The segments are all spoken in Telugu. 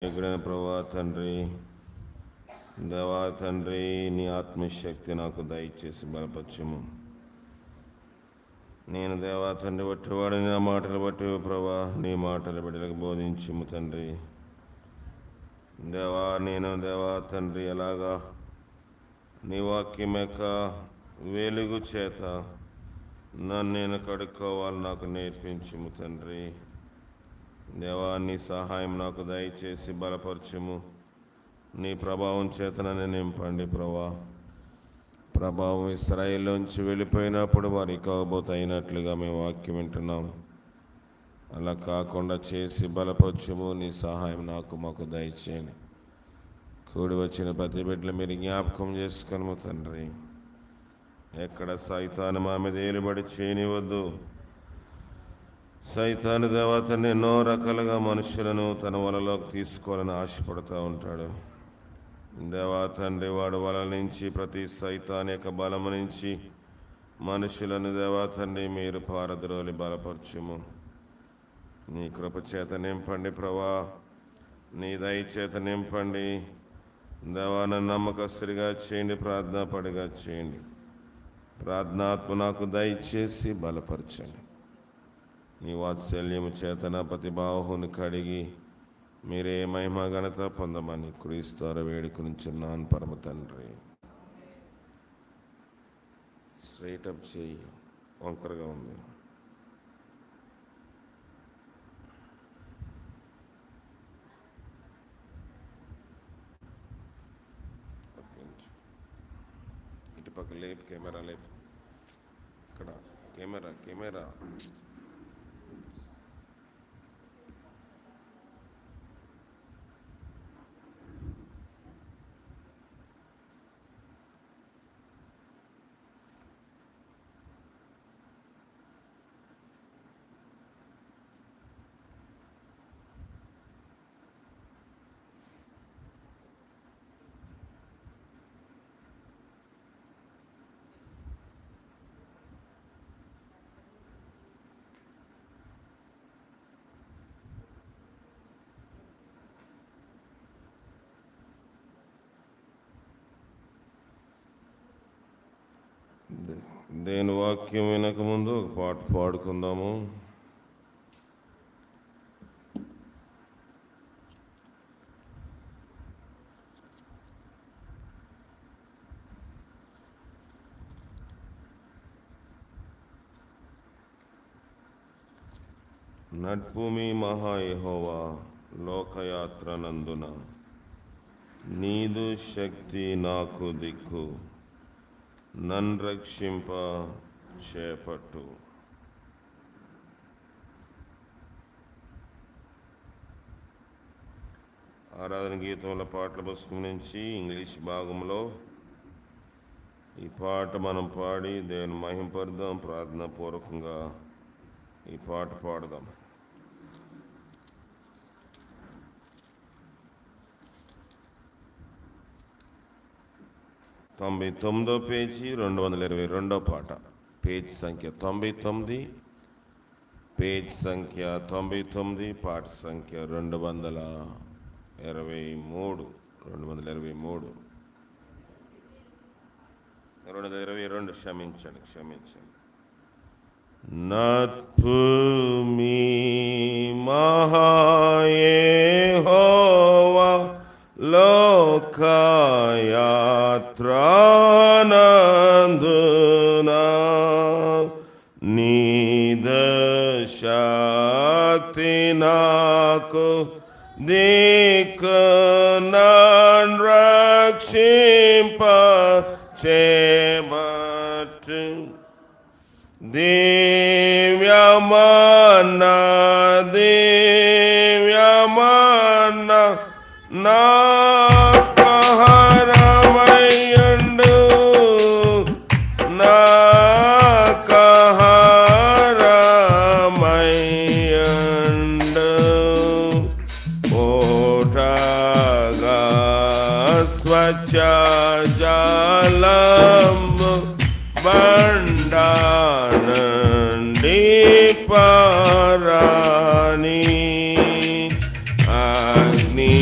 ఎక్కడైన ప్రభా తండ్రి, దేవా తండ్రి, నీ ఆత్మశక్తి నాకు దయచేసి బలపరచుము. నేను దేవా తండ్రి బట్టివాడిని, నా మాటలు బట్టి ప్రభా నీ మాటలు బిడ్డలకు బోధించుము తండ్రి. దేవా నేను దేవా తండ్రి ఎలాగా నీ వాక్యం యొక్క వెలుగు చేత నన్ను నేను కడుక్కోవాలి నాకు నేర్పించుము తండ్రి. దేవా నీ సహాయం నాకు దయచేసి బలపరచుము. నీ ప్రభావం చేత నన్ను నింపండి ప్రభా. ప్రభావం ఇశ్రాయేలులోంచి వెళ్ళిపోయినప్పుడు వారి కాబోత అయినట్లుగా మేము వాక్యం వింటున్నాం. అలా కాకుండా చేసి బలపరచుము. నీ సహాయం మాకు దయచేయండి. కూడి వచ్చిన ప్రతి బిడ్డలు మీరు జ్ఞాపకం చేసుకొనుము తండ్రి. ఎక్కడ సైతాను మా మీద ఏలుబడి చేయనివద్దు. సైతాను దేవతని ఎన్నో రకాలుగా మనుషులను తన వలలోకి తీసుకోవాలని ఆశపడుతూ ఉంటాడు. దేవా తండ్రి వాడు వల నుంచి, ప్రతి సైతాన్ యొక్క బలము నుంచి మనుషులను దేవా తండ్రి మీరు పారద్రోలి బలపరచుము. నీ కృప చేత నింపండి ప్రభా. నీ దయ చేత నింపండి దేవా. నన్ను నమ్మకస్తుడిగా చేయండి, ప్రార్థనాపడిగా చేయండి. ప్రార్థనాత్మ నాకు దయచేసి బలపరచండి. నీ వాత్సల్యము చేత నా ప్రతి బాహుని కడిగి మీరే మహిమ ఘనత పొందమని క్రీస్తు వేడుకొనుచున్నాను పరమ తండ్రి. స్ట్రైట్ అప్ చేయి, వంకరగా ఉంది. ఇటుపక్క లేపు, కెమెరా లేపు. ఇక్కడ కెమెరా దేని వాక్యం వినక ముందు ఒక పాట పాడుకుందాము. నడ్భూమి మహాయెహోవా లోకయాత్ర నందున నీదు శక్తి నాకు దిక్కు, నన్ను రక్షింప చేపట్టు. ఆరాధన గీతంలో పాటల పుస్తకం నుంచి ఇంగ్లీష్ భాగంలో ఈ పాట మనం పాడి దేవుని మహింపరుద్దాం. ప్రార్థన పూర్వకంగా ఈ పాట పాడదాం. 99వ పేజీ 222వ పాట. పేజ్ సంఖ్య 99, పేజ్ సంఖ్య 99, పాట సంఖ్య 223. 222 క్షమించండి. నద్భూమి మహాయెహోవా లోకయాత్రానందున నీద శక్తి నాకు దిక్కు, నన్ను రక్షింప చేపట్టు. దివ్యమన్న నాకహరమయ్యుండు, నాకహరమయ్యుండు. ఓటగా స్వచ్ఛ జలము బండానండి పారాని అగ్ని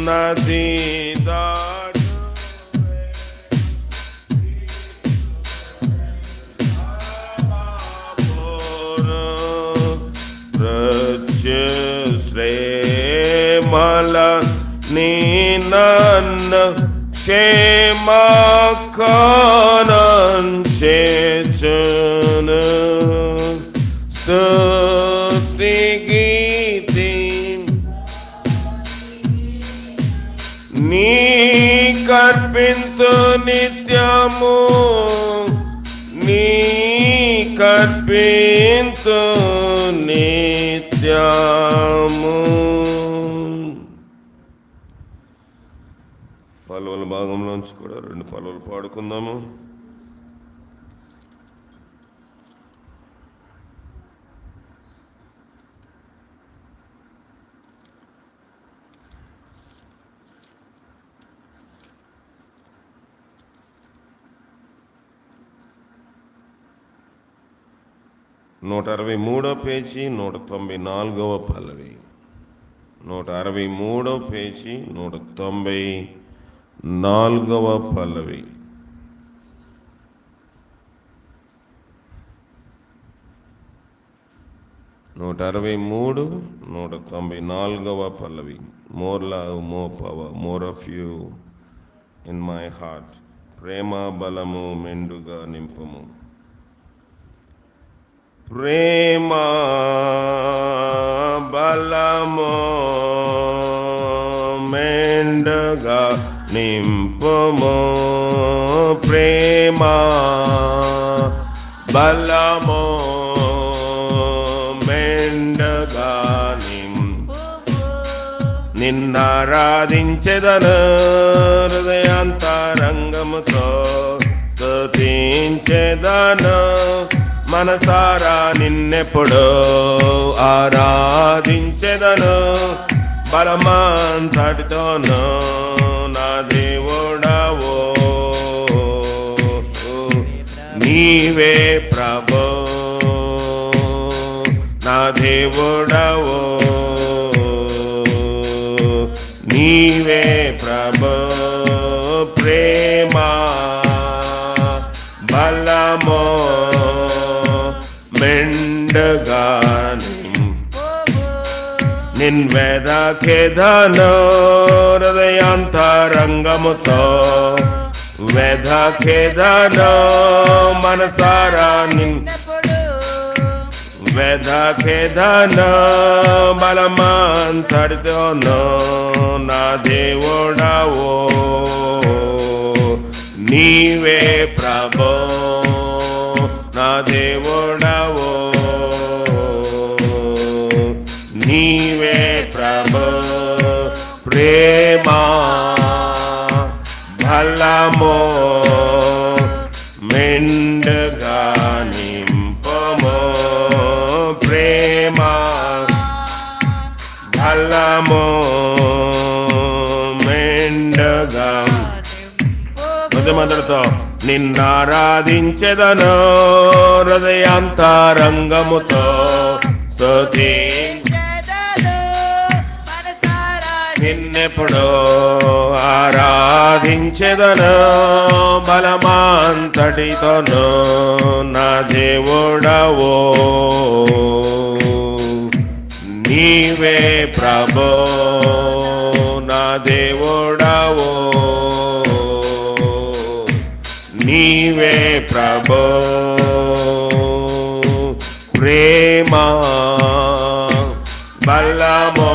నది శ్రేమల నీ నన్ను క్షేమకానం చేర్చును స్తుతి గీతి నీ కర్పింతు నిత్యము నీ కర్పింతు నిత్యము. పల్లవుల భాగంలోంచి కూడా 2 పల్లవులు పాడుకుందాము. నూట 63వ పేజీ 194వ పల్లవి. 163వ పేజీ 194వ పల్లవి. నూట 63 194వ పల్లవి. More love more power more of you in my heart. ప్రేమ బలము మెండుగా నింపము. ప్రేమ బలము మెండుగా నింపము. ప్రేమ బలము మెండుగా నిన్నారాధించెదను హృదయాంతరంగముతో స్తుతించెదను మనసారా నిన్నెప్పుడు ఆరాధించెదను బలమంతటితోను నా దేవుడవో నీవే ప్రభో నా దేవుడవో నీవే ప్రభో ప్రేమ బలమో మెండుగా నిన్వెదకెదను హృదయాంతరంగముతో వెదకెదను మనసారా వెదకెదను బలమంతటితోను నా దేవుడవో నీవే ప్రభో నా దేవుడవో నీవే ప్రభో ప్రేమ బలమో మెండుగా నింపము. ప్రేమ బలమో మెండుగా మొదటితో నిన్నారాధించెదను హృదయాంతరంగముతో స్తుతించెదను నిన్నెప్పుడు ఆరాధించెదను బలమంతటితోను నా దేవుడవో నీవే ప్రభో నా దేవుడవో నీవే ప్రభో ప్రేమ బలమో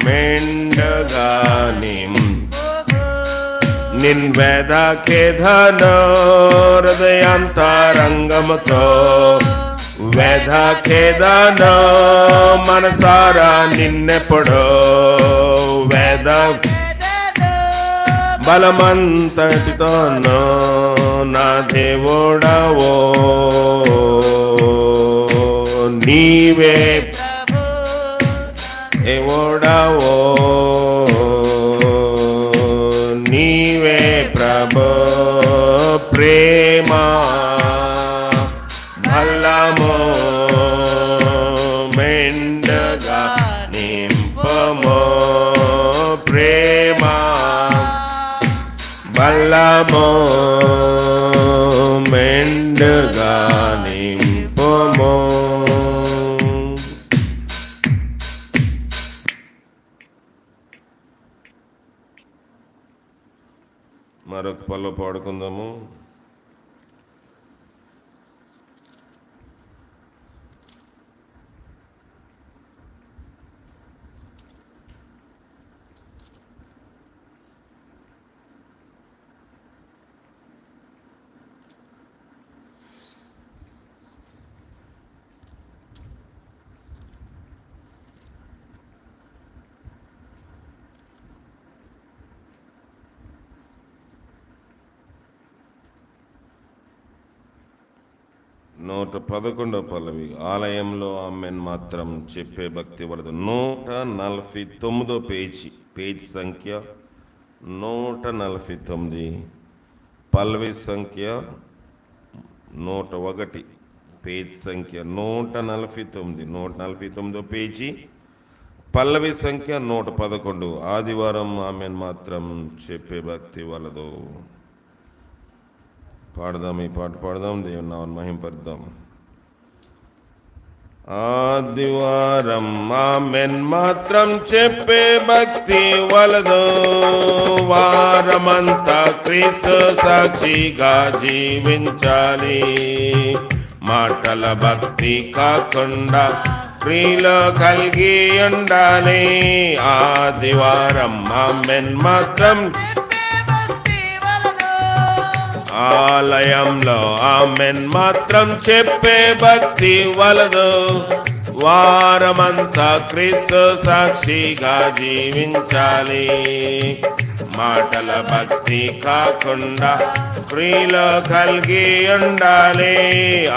మెండుగా నిన్వెదకెదను హృదయాంతరంగముతో వెదకెదను మనసారా నిన్నెప్పుడు బలమంతటితోను నా దేవుడవో నీవే దేవుడవో నీవే ప్రభో ప్రేమ బలమో మెండుగా హృదయము మెండుగా నింపుము. మరొక పల్లవి పాడుకుందాము. నూట 11వ పల్లవి. ఆలయంలో ఆమెన్ మాత్రం చెప్పే భక్తి వలదు. 149వ పేజ్ సంఖ్య 149, పల్లవి సంఖ్య 101, పేజ్ సంఖ్య 149, 149వ పేజీ, పల్లవి సంఖ్య 111. ఆదివారం ఆమెన్ మాత్రం చెప్పే భక్తి వలదు. పాడదాం, ఈ పాట పాడదాం, దేవుని నామమును మహింపరుద్దాం. ఆదివారం ఆమెన్ మాత్రం చెప్పే భక్తి వలదు. వారమంతా క్రీస్తు సాక్షిగా జీవించాలి. మాటల భక్తి కాకుండా క్రియలో కలిగి ఉండాలి. ఆదివారం ఆమెన్ మాత్రం ఆలయంలో ఆమెన్ మాత్రం చెప్పే భక్తి వలదు. వారమంతా క్రీస్తు సాక్షిగా జీవించాలి. మాటల భక్తి కాకుండా క్రియలో కలిగి ఉండాలి.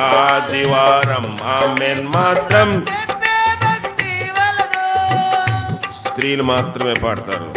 ఆదివారం ఆమెన్ మాత్రం స్త్రీలు మాత్రమే పాడతారు.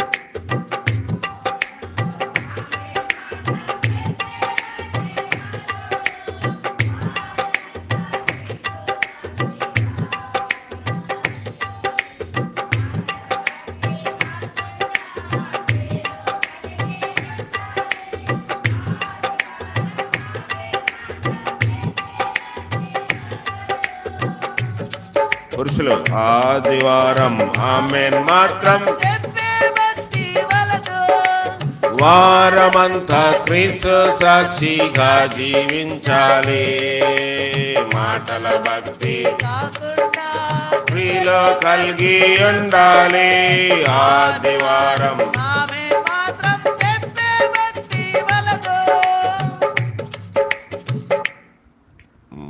పురుషులు ఆదివారం ఆమెన్ మాత్రం వారమంతా క్రీస్తు సాక్షిగా జీవించాలి. మాటల భక్తి క్రియలో కలిగి ఉండాలి. ఆదివారం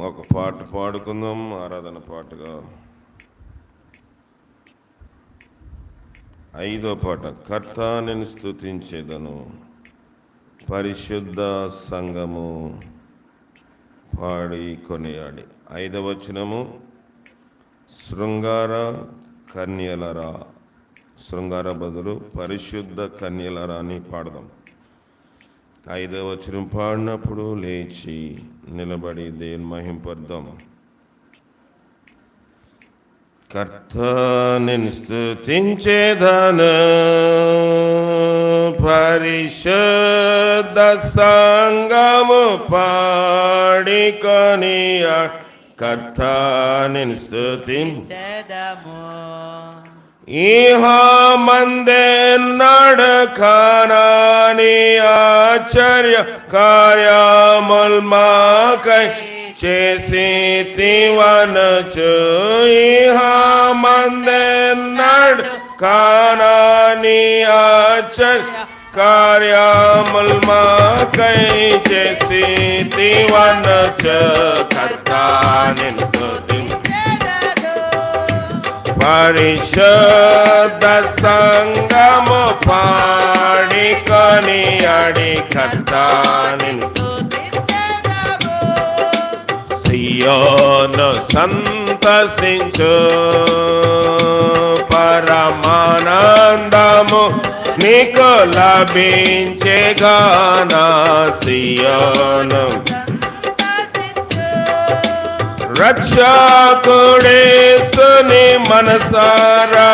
ఒక పాట పాడుకుందాం, ఆరాధన పాటగా. 5వ పాట. కర్త నేను స్తుతించేదను, పరిశుద్ధ సంఘము పాడి కొనియాడి. 5వ వచనము. శృంగార కన్యలరా, శృంగార బదులు పరిశుద్ధ కన్యలరా అని పాడదాం. 5వ వచనం పాడినప్పుడు లేచి నిలబడి దేవుని మహింపరుద్దాం. కర్త నిన్ను స్తుతించేదను, పరిశుద్ధ సంఘము పాడి కొనియాడి. కర్త నిన్ను స్తుతించేదము, ఇహ మందెన్నడకనాని ఆశ్చర్య కార్యముల్ మాకై చేసితివనచు. ఇహ మందెన్నడకనాని ఆశ్చర్య కార్యముల్ మాకై చేసితివనచు. కర్త నిన్ను పరిశుద్ధ సంఘము పాడి కొనియాడి. కర్త నిన్ను సియోను సంతసించు, పరమానందము నీకు లభించేగాన. సియోను రక్షకుడేసుని మనసారా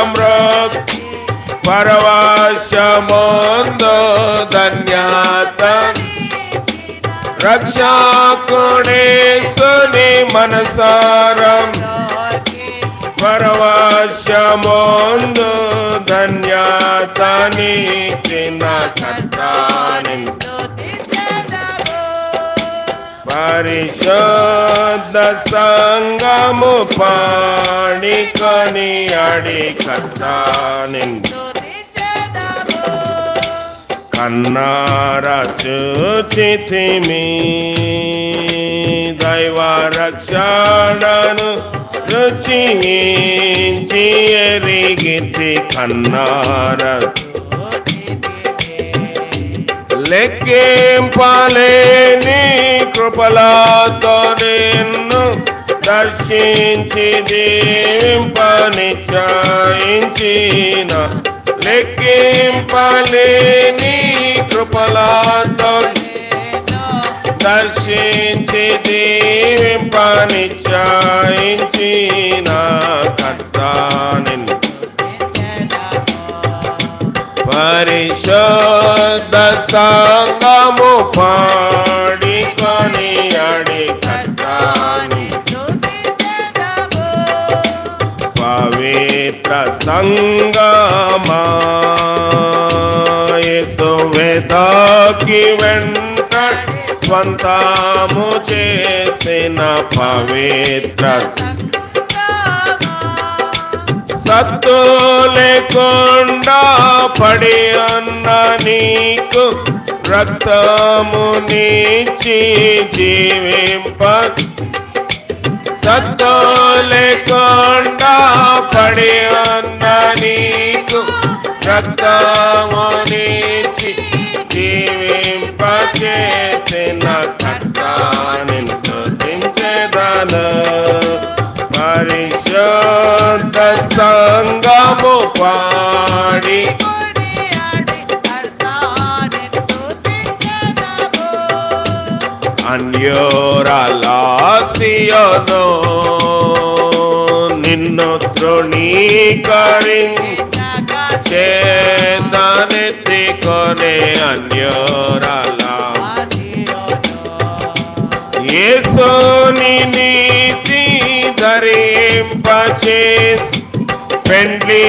పరవశముందు ధన్యత రక్షకుడేసుని మనసారం పరవశమందు ధన్యతనిచ్చిన కర్తాని పరిశుద్ధ సంగము పాడి కొనియాడి కర్తాని కన్నారా చూచితిమి దైవ రక్షణను రుచించి ఎరిగితి కన్నారా లెక్కింపలేని కృపలతో నిన్ను దర్శించి దీవింపనిశ్చయించిన లెక్కింపలేని కృపలతో దర్శించి దీవింపనిశ్చయించిన కర్తాని పరిశుద్ధ సంగము పాడి కొనియాడి కర్తాని పవిత్ర సంగమా యేసు వేదకి వెంట స్వంతము చేసిన పవిత్ర సత్తు లేకుండా పడి అన్న నీకు రక్తమునిచ్చి జీవింప సత్తు లేకుండా పడి అన్న నీకు రక్తమునిచ్చి జీవింప చేసిన కర్తాని స్తుతించెదను పరిశుద్ధ సంగము పాడి అన్యోరలాసియోను నిన్ను తృణీకరించేతనెత్తి కొనే అన్యోరలా యేసుని నీతి ధరింపచేసి పెండ్లి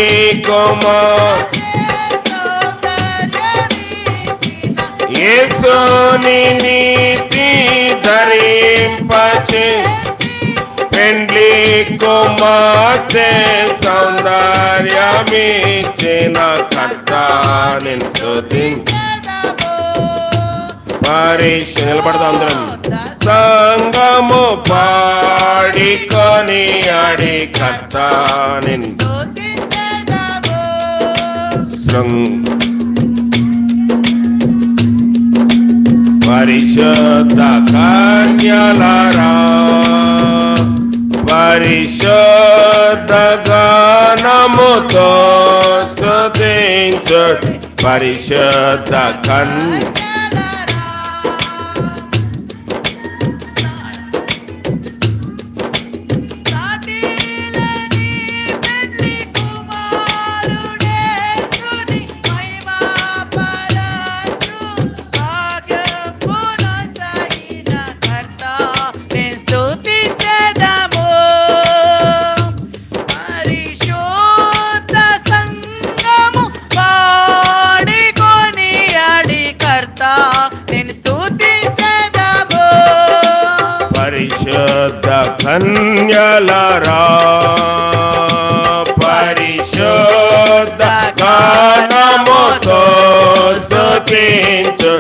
కుమార్ యేసుని నీతి ధరింపచేసి పెండ్లి కుమార్తె సౌందర్యమిచ్చిన కర్తాని స్తుతించెదను నిలబడతా అందరం సంగము పాడి కొనియాడి కర్తాని పరిశుద్ధ కన్యలారా పరిశుద్ధ గానముతో స్తుతించు పరిశుద్ధ పరిశుద్ధ కన్యలారా పరిశుద్ధ గానముతో స్తుతించు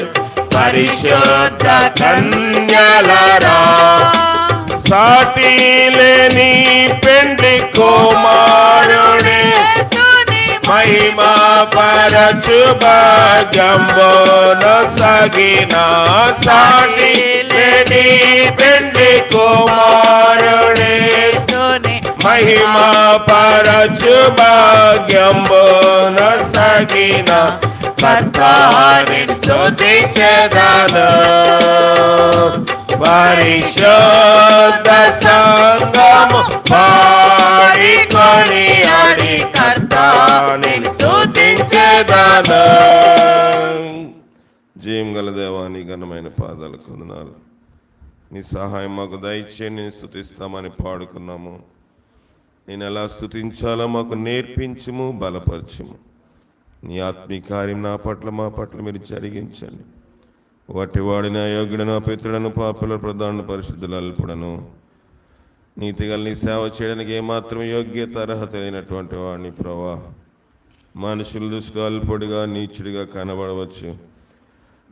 పరిశుద్ధ కన్యలారా సాటి లేని పెండ్లి కుమారుడే మహిమా పరచు భాగ్యంబోన సగిన సాటి లేని పెండ్లి కుమారుడే మహిమా పరచు భాగ్యంబోన సగిన కర్తాని స్తుతించెదను పరిశుద్ధ సంగము పాడి కొనియాడి కర్తాని స్తుతించెదను జయం గల దేవా, నీ ఘనమైన పాదాలకు వందనాలు. నీ సహాయం మాకు దయచేయండి. నేను స్తుతిస్తామని పాడుకున్నాము. నేను ఎలా స్తుతించాలో మాకు నేర్పించుము, బలపరచుము. నీ ఆత్మీయ కార్యం నా పట్ల మా పట్ల మీరు జరిగించండి. వాటివాడిని అయోగ్యుడను, అపిత్రుడను, పాపుల ప్రధాన పరిశుద్ధులు అల్పుడను, నీతిగల నీ సేవ చేయడానికి ఏమాత్రం యోగ్యత అర్హత లేనటువంటి వాడిని ప్రభా. మనుషుల దృష్టిలో అల్పుడిగా, నీచుడిగా కనబడవచ్చు.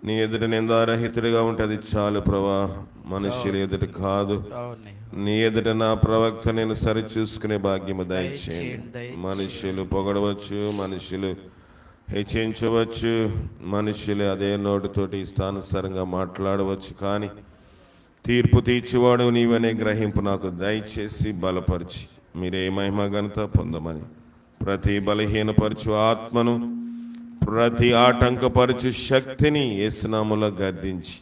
నీ ఎదుట నిందారహితుడిగా ఉంటే అది చాలు ప్రభా. మనుషుల ఎదుట కాదు, నీ ఎదుట నా ప్రవక్త నేను సరిచూసుకునే భాగ్యము దయచేయండి. మనుషులు పొగడవచ్చు, మనుషులు హెచ్చించవచ్చు, మనుషులు అదే నోటితోటి ఇష్టానుసారంగా మాట్లాడవచ్చు. కానీ తీర్పు తీర్చివాడు నీవనే గ్రహింపు నాకు దయచేసి బలపరిచి మీరే మహిమ ఘనత పొందమని, ప్రతి బలహీనపరచు ఆత్మను, ప్రతి ఆటంకపరచు శక్తిని యేసునామములో గద్దించి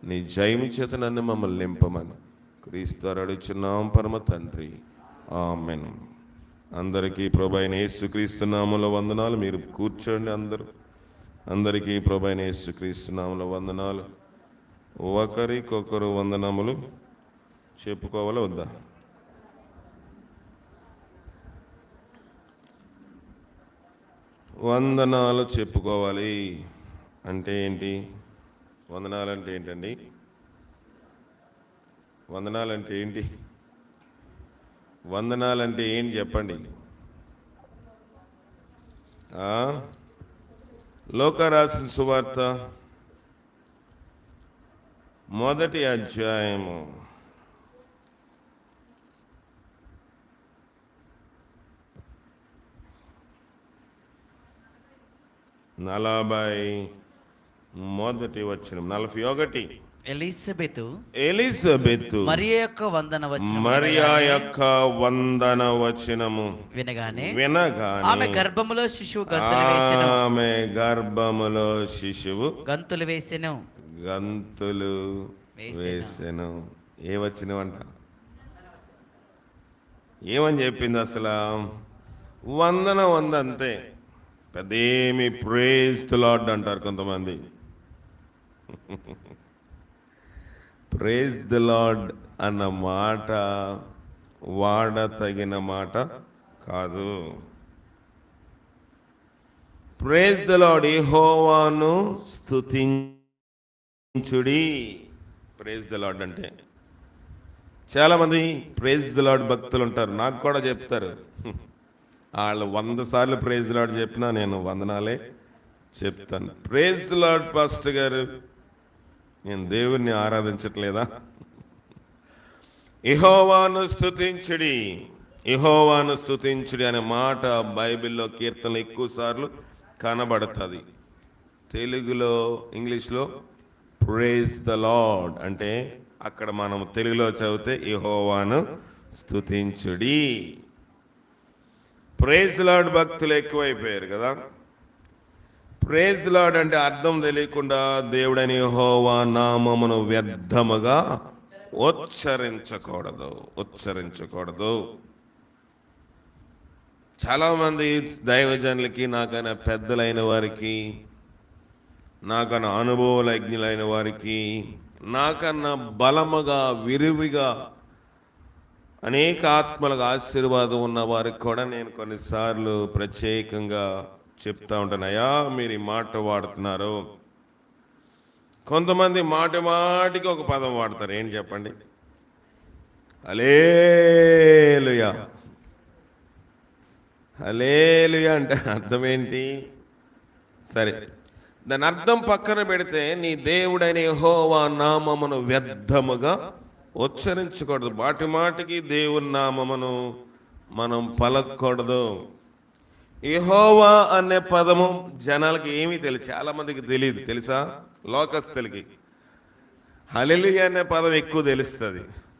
నీ జయము చేత నన్ను మమ్మల్ని నింపమని క్రీస్తు అడుగుచున్నాం పరమ తండ్రి, ఆమెన్. అందరికీ ప్రభువైన యేసుక్రీస్తు నామములో వందనాలు. మీరు కూర్చోండి. అందరికీ ప్రభువైన యేసుక్రీస్తు నామములో వందనాలు. ఒకరికొకరు వందనములు చెప్పుకోవాలా వద్దా? వందనాలు చెప్పుకోవాలి అంటే ఏంటి? వందనాలంటే ఏంటండి? వందనాలంటే ఏంటి? వందనాలంటే ఏంటి చెప్పండి. లోకరాసిన సువార్త 1వ అధ్యాయము 41 వచనం 41. ఎలిజబెతు మరియా యొక్క వందన వచనము వినగానే ఆమె గర్భములో శిశువు గంతులు వేసెను. ఏ వచనం అంట? ఏమని చెప్పింది అసలు? అంతే. పెద్దేమి ప్రైజ్ ది లార్డ్ అంటారు కొంతమంది. ప్రైజ్ ది లార్డ్ అన్న మాట వాడతగిన మాట కాదు. ప్రైజ్ ది లార్డ్, యెహోవాను స్తుతించుడి. ప్రైజ్ ది లార్డ్ అంటే చాలామంది ప్రైజ్ ది లార్డ్ భక్తులు ఉంటారు. నాకు కూడా చెప్తారు. వాళ్ళు 100 సార్లు ప్రైజ్ ది లార్డ్ చెప్పినా నేను వందనాలే చెప్తాను. ప్రైజ్ ది లార్డ్ పాస్టర్ గారు, నేను దేవుణ్ణి ఆరాధించట్లేదా? యెహోవాను స్తుతించుడి, యెహోవాను స్తుతించుడి అనే మాట బైబిల్లో కీర్తనలు ఎక్కువ సార్లు కనబడుతుంది. తెలుగులో, ఇంగ్లీష్లో ప్రైజ్ ద లార్డ్ అంటే, అక్కడ మనం తెలుగులో చదివితే యెహోవాను స్తుతించుడి. ప్రైజ్ లార్డ్ భక్తులు ఎక్కువైపోయారు కదా. ప్రైజ్ లార్డ్ అంటే అర్థం తెలియకుండా దేవుడని యెహోవా నామమును వ్యర్థముగా ఉచ్చరించకూడదు. చాలామంది దైవజనులకి, నాకైనా పెద్దలైన వారికి, నాకన్నా అనుభవజ్ఞులైన వారికి, నాకన్నా బలముగా విరివిగా అనేక ఆత్మలకు ఆశీర్వాదం ఉన్న వారికి కూడా నేను కొన్నిసార్లు ప్రత్యేకంగా చెప్తా ఉంటాను, అయ్యా మీరు ఈ మాట వాడుతున్నారు. కొంతమంది మాటికి ఒక పదం వాడతారు. ఏంటి చెప్పండి? హల్లెలూయా. హల్లెలూయా అంటే అర్థం ఏంటి? సరే, దాని అర్థం పక్కన పెడితే, నీ దేవుడైన యెహోవా నామమును వ్యర్థముగా ఉచ్చరించకూడదు. మాటికి దేవుని నామమును మనం పలకూడదు. యెహోవా అనే పదము జనాలకి ఏమీ తెలియదు, చాలా మందికి తెలియదు. తెలుసా? లోకస్తులకి హల్లెలూయా అనే పదం ఎక్కువ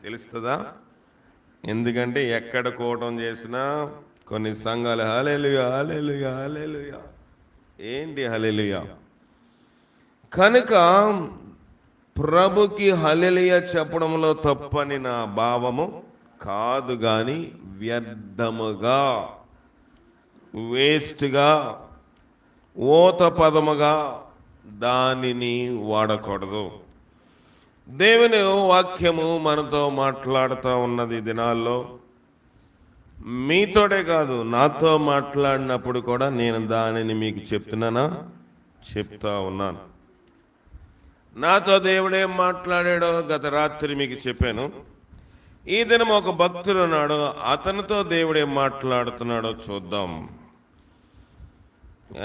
తెలుస్తుందా? ఎందుకంటే ఎక్కడ కూటం చేసినా కొన్ని సంఘాలు హల్లెలూయా హల్లెలూయా హల్లెలూయా. ఏంటి హల్లెలూయా? కనుక ప్రభుకి హల్లెలూయా చెప్పడంలో తప్పని నా భావము కాదు, కానీ వ్యర్థముగా, వేస్ట్గా, ఓత పదముగా, దానిని వాడకూడదు. దేవుని వాక్యము మనతో మాట్లాడుతూ ఉన్నది ఈ దినాల్లో. మీతోటే కాదు, నాతో మాట్లాడినప్పుడు కూడా నేను దానిని మీకు చెప్తా ఉన్నాను. నాతో దేవుడేం మాట్లాడాడో గత రాత్రి మీకు చెప్పాను. ఈ దినం ఒక భక్తుడు ఉన్నాడు, అతనితో దేవుడేం మాట్లాడుతున్నాడో చూద్దాం.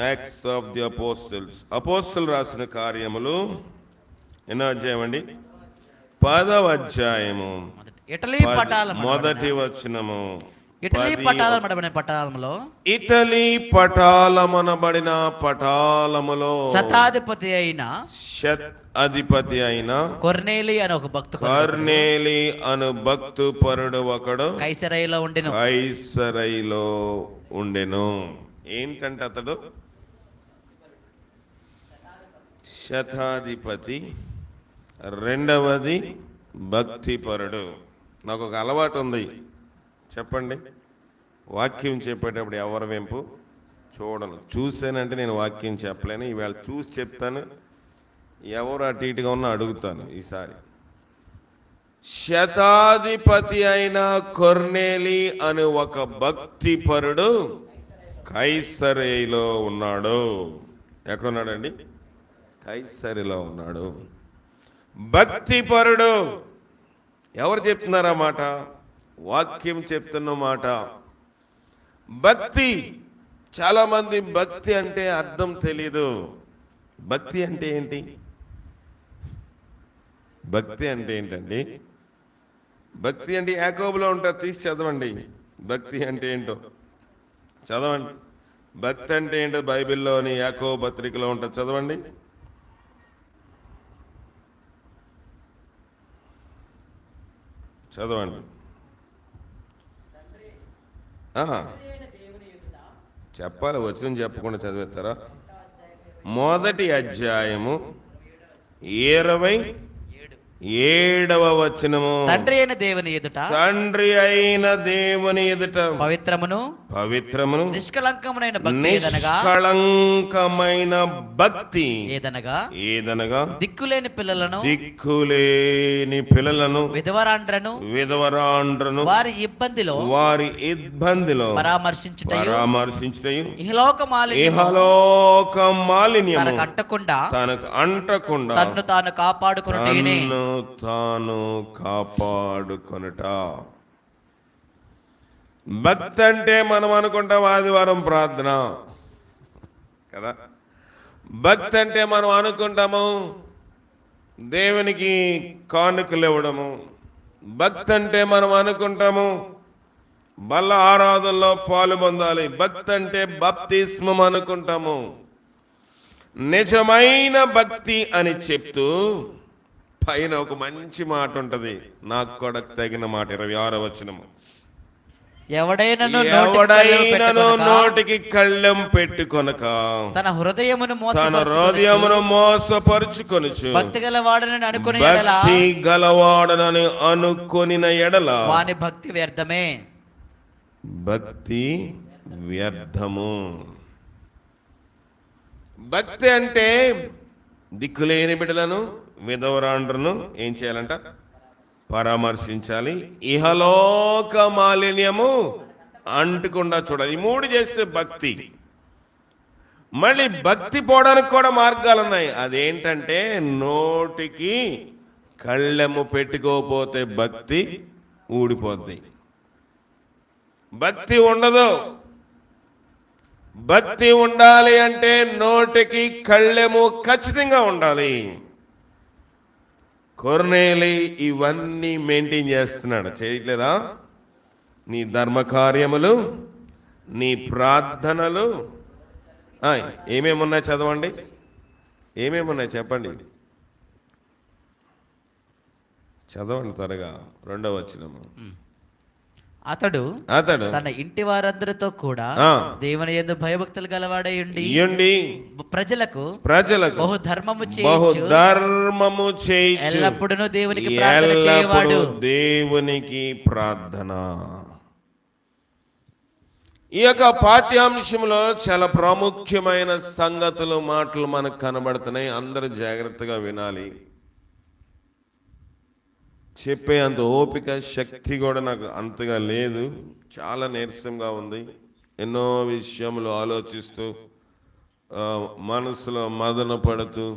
యాక్ట్స్ ఆఫ్ ది అపోస్టల్స్, అపోస్తలు రాసిన కార్యములు ఎన్నో అధ్యాయం అండి? 10వ అధ్యాయము మొదటి వచనము. ఇటలీ పటాలమనబడిన పటాలములో శతాధిపతి అయిన కొర్నేలి అను భక్తుపరుడు ఒకడు కైసరయిలో ఉండెను. ఏంటంటే అతడు శతాధిపతి, రెండవది భక్తిపరుడు. నాకు ఒక అలవాటు ఉంది, చెప్పండి. వాక్యం చెప్పేటప్పుడు ఎవరి వెంపు చూడను. చూసానంటే నేను వాక్యం చెప్పలేను. ఈవేళ చూసి చెప్తాను, ఎవరు అటు ఇటుగా ఉన్నా అడుగుతాను. ఈసారి శతాధిపతి అయిన కొర్నేలి అనే ఒక భక్తిపరుడు కైసరేలో ఉన్నాడు. ఎక్కడున్నాడండి? కైసరిలో ఉన్నాడు. భక్తిపరుడు. ఎవరు చెప్తున్నారా మాట? వాక్యం చెప్తున్న మాట. భక్తి. చాలా మంది భక్తి అంటే అర్థం తెలీదు. భక్తి అంటే ఏంటి? భక్తి అంటే ఏంటండి? భక్తి అంటే యాకోబులో ఉంటుంది, తీసి చదవండి. భక్తి అంటే ఏంటో చదవండి. భక్తి అంటే ఏంటో బైబిల్లోని యాకోబు పత్రికలో ఉంటుంది, చదవండి. చదవండి. చెప్పాలి, వచనం చెప్పకుండా చదివేస్తారా? మొదటి అధ్యాయము 27వ వచనము. తండ్రి అయిన దేవుని ఎదుట పవిత్రమును నిష్కళంకమైన భక్తి ఏదనగా దిక్కులేని పిల్లలను విధవరాండ్రను వారి ఇబ్బందిలో పరామర్శించుటయు ఇహలోక మాలిన్యము తనకు అంటకుండా తన్ను తాను కాపాడుకొనుట. భక్తి అంటే మనం అనుకుంటాం ఆదివారం ప్రార్థన కదా. భక్తి అంటే మనం అనుకుంటాము దేవునికి కానుకలు ఇవ్వడము. భక్తి అంటే మనం అనుకుంటాము బల్ల ఆరాధనలో పాలు పొందాలి. భక్తి అంటే బాప్తిస్మం అనుకుంటాము. నిజమైన భక్తి అని చెప్తూ పైన ఒక మంచి మాట ఉంటది, నాకు కూడా తగిన మాట. 26వ వచనము. ఎవడైనను నోటికి కళ్ళెం పెట్టుకొనక తన హృదయమును మోసపరుచుకొనుచు భక్తి గలవాడనని అనుకొనిన ఎడల వాని భక్తి వ్యర్థమే. భక్తి వ్యర్థము. భక్తి అంటే దిక్కులేని బిడ్డలను విధవరాండ్రను ఏం చేయాలంట? పరామర్శించాలి. ఇహలోక మాలిన్యము అంటకుండా చూడాలి. ఈ 3 చేస్తే భక్తి. మళ్ళీ భక్తి పోవడానికి కూడా మార్గాలు ఉన్నాయి. అదేంటంటే నోటికి కళ్ళెము పెట్టుకోకపోతే భక్తి ఊడిపోద్ది, భక్తి ఉండదు. భక్తి ఉండాలి అంటే నోటికి కళ్ళెము ఖచ్చితంగా ఉండాలి. కొర్నేలి ఇవన్నీ మెయింటైన్ చేస్తున్నాడు, చేయట్లేదా? నీ ధర్మ కార్యములు, నీ ప్రార్థనలు ఏమేమున్నాయి చదవండి. ఏమేమున్నాయి చెప్పండి, చదవండి త్వరగా. 2వ వచనము. అతడు తన ఇంటి వారందరితో కూడా దేవుని యందు భయభక్తులు గలవాడై ఉండి ప్రజలకు బహుధర్మము చేయుచు ఎల్లప్పుడూ దేవునికి ప్రార్థన ఈ యొక్క పాఠ్యాంశంలో చాలా ప్రాముఖ్యమైన సంగతులు మాటలు మనకు కనబడుతున్నాయి. అందరూ జాగ్రత్తగా వినాలి. చెప్పే అంత ఓపిక శక్తి కూడా నాకు అంతగా లేదు. చాలా నీరసంగా ఉంది. ఎన్నో విషయములు ఆలోచిస్తూ మనసులో మదన పడుతూ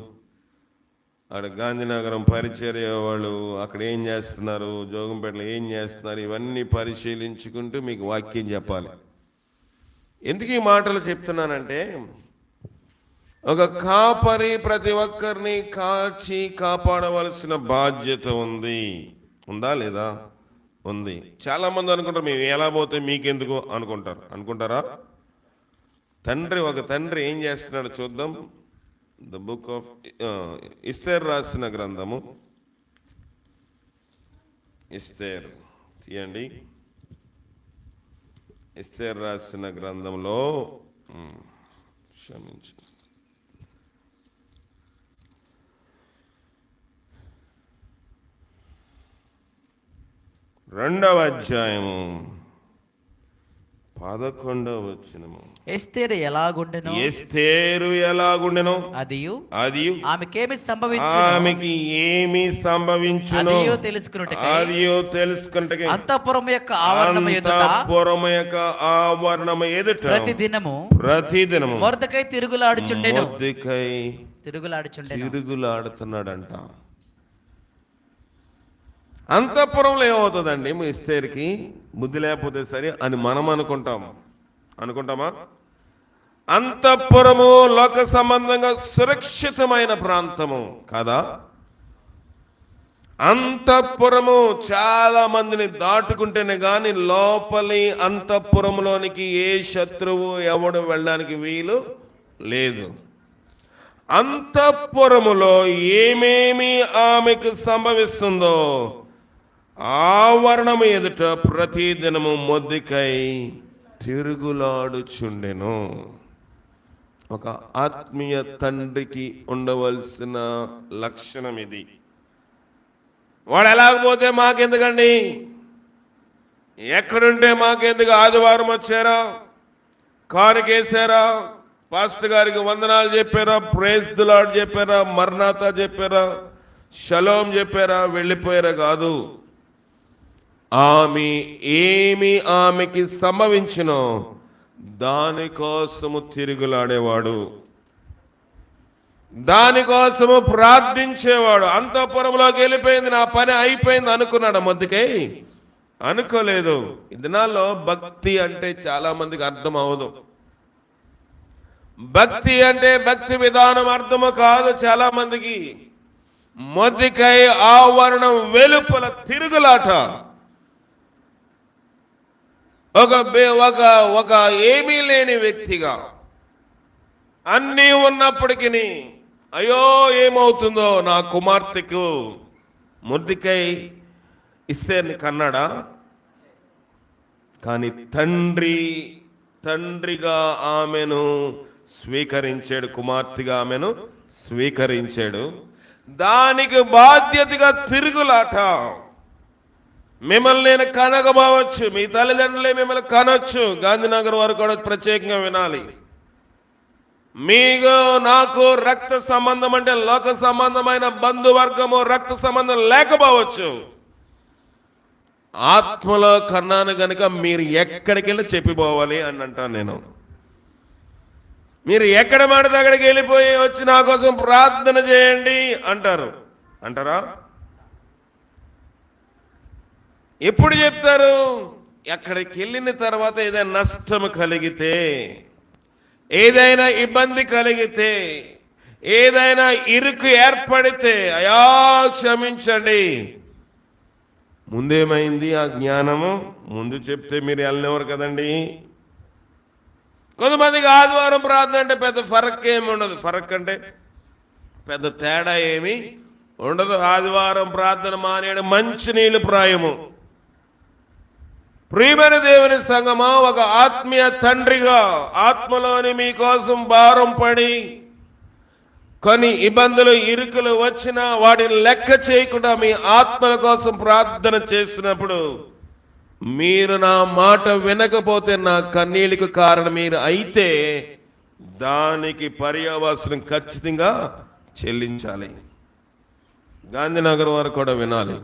అక్కడ గాంధీనగరం పరిచర్య వాళ్ళు అక్కడ ఏం చేస్తున్నారు, జోగంపేటలో ఏం చేస్తున్నారు, ఇవన్నీ పరిశీలించుకుంటూ మీకు వాక్యం చెప్పాలి. ఎందుకు ఈ మాటలు చెప్తున్నానంటే, ఒక కాపరి ప్రతి ఒక్కరిని కాచి కాపాడవలసిన బాధ్యత ఉందా లేదా? ఉంది. చాలా మంది అనుకుంటారు మేము ఎలా పోతే మీకెందుకు అనుకుంటారా? ఒక తండ్రి ఏం చేస్తున్నాడు చూద్దాం. ద బుక్ ఆఫ్ ఎస్తేర్ రాసిన గ్రంథము, ఎస్తేర్ తీయండి. ఎస్తేర్ రాసిన గ్రంథంలో క్షమించు 2వ అధ్యాయము 11వ వచనము. ఎస్తేరు ఎలాగుండెను అదియు ఆమెకి ఏమి సంభవించును తెలుసుకొనుటకై అంతఃపురము యొక్క ఆవరణము ఎదుట ప్రతిదినము మొర్దెకై తిరుగులాడుతున్నాడంట. అంతఃపురంలో ఏమవుతుందండి? ఎస్తేరుకి బుద్ధి లేకపోతే సరే అని మనం అనుకుంటామా? అంతఃపురము లోక సంబంధంగా సురక్షితమైన ప్రాంతము కాదా? అంతఃపురము చాలా మందిని దాటుకుంటేనే గాని లోపలి అంతఃపురంలోనికి ఏ శత్రువు ఎవడు వెళ్ళడానికి వీలు లేదు. అంతఃపురములో ఏమేమి ఆమెకు సంభవిస్తుందో ఆవరణము ఎదుట ప్రతిదినము మొర్దెకై తిరుగులాడుచుండెను. ఒక ఆత్మీయ తండ్రికి ఉండవలసిన లక్షణం ఇది. వాడు ఎలాగపోతే మాకెందుకండి, ఎక్కడుంటే మాకెందుకు, ఆదివారం వచ్చారా, కారుకేసారా, పాస్టర్ గారికి వందనాలు చెప్పారా, ప్రైజ్ ది లార్డ్ చెప్పారా, మర్నాథ చెప్పారా, షలోం చెప్పారా, వెళ్ళిపోయారా కాదు. ఆమెకి సంభవించునో దానికోసము తిరుగులాడేవాడు, దానికోసము ప్రార్థించేవాడు. అంతఃపురంలోకి వెళ్ళిపోయింది, నా పని అయిపోయింది అనుకున్నాడు. మొర్దెకై అనుకోలేదు. ఈ దినాల్లో భక్తి అంటే చాలా మందికి అర్థం అవ్వదు. భక్తి అంటే భక్తి విధానం అర్థము కాదు చాలా మందికి. మొర్దెకై ఆవరణం వెలుపల తిరుగులాట. ఒక ఏమీ లేని వ్యక్తిగా, అన్నీ ఉన్నప్పటికీ అయ్యో ఏమవుతుందో నా కుమార్తెకు, మొర్దెకై ఎస్తేరుని కన్నాడా? కానీ తండ్రిగా ఆమెను స్వీకరించాడు, కుమార్తెగా ఆమెను స్వీకరించాడు. దానికి బాధ్యతగా తిరుగులాట. మిమ్మల్ని నేను కనకపోవచ్చు, మీ తల్లిదండ్రులే మిమ్మల్ని కనొచ్చు. గాంధీనగర్ వారు కూడా ప్రత్యేకంగా వినాలి. మీకు నాకు రక్త సంబంధం అంటే లోక సంబంధమైన బంధువర్గము రక్త సంబంధం లేకపోవచ్చు. ఆత్మలో కన్నాను గనుక మీరు ఎక్కడికి వెళ్ళి చెప్పిపోవాలి అని అంటాను నేను. మీరు ఎక్కడ మాడితే అక్కడికి వెళ్ళిపోయి వచ్చి నా కోసం ప్రార్థన చేయండి అంటారా? ఎప్పుడు చెప్తారు? ఎక్కడికి వెళ్ళిన తర్వాత ఏదైనా నష్టం కలిగితే, ఏదైనా ఇబ్బంది కలిగితే, ఏదైనా ఇరుకు ఏర్పడితే అయా క్షమించండి. ముందేమైంది? ఆ జ్ఞానము ముందు చెప్తే మీరు వెళ్ళినవారు కదండి. కొంతమందికి ఆదివారం ప్రార్థన అంటే పెద్ద ఫరక్ ఏమి ఉండదు. ఫరక్ అంటే పెద్ద తేడా ఏమి ఉండదు. ఆదివారం ప్రార్థన మానేయడం మంచి నీళ్ళు ప్రాయము. ప్రియమైన దేవుని సంగమా, ఒక ఆత్మీయ తండ్రిగా ఆత్మలోని మీకోసం భారం పడి కొన్ని ఇబ్బందులు ఇరుకులు వచ్చినా వాటిని లెక్క చేయకుండా మీ ఆత్మల కోసం ప్రార్థన చేసినప్పుడు మీరు నా మాట వినకపోతే నా కన్నీళ్ళకు కారణం మీరు అయితే దానికి పర్యవసనం ఖచ్చితంగా చెల్లించాలి. గాంధీనగర్ వారు కూడా వినాలి.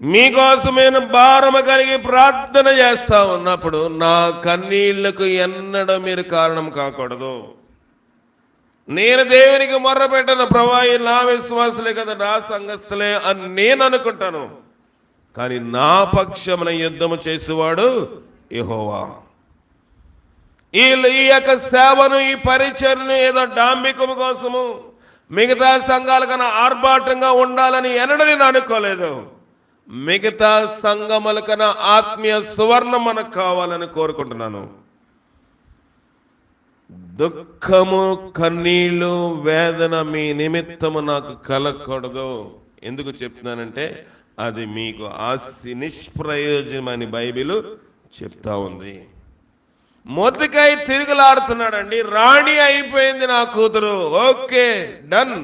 మీకోసం నేను భారము కలిగి ప్రార్థన చేస్తా ఉన్నప్పుడు నా కన్నీళ్లకు ఎన్నడూ మీరు కారణం కాకూడదు. నేను దేవునికి మొర్ర పెట్టను, ప్రభా నా విశ్వాసులే కదా, నా సంఘస్థులే అని నేను అనుకుంటాను. కానీ నా పక్షమున యుద్ధము చేసేవాడు యెహోవా. ఈ యొక్క సేవను, ఈ పరిచర్ను ఏదో డాంబికము కోసము మిగతా సంఘాల కన్నా ఆర్భాటంగా ఉండాలని ఎన్నడూ నేను అనుకోలేదు. మిగతా సంఘముల కన్నా ఆత్మీయ సువర్ణం మనకు కావాలని కోరుకుంటున్నాను. దుఃఖము, కన్నీళ్లు, వేదన మీ నిమిత్తము నాకు కలగకూడదు. ఎందుకు చెప్తున్నానంటే అది మీకు నిష్ప్రయోజనమని బైబిల్ చెప్తా ఉంది. మొదటికై తిరుగులాడుతున్నాడండి. రాణి అయిపోయింది నా కూతురు, ఓకే డన్,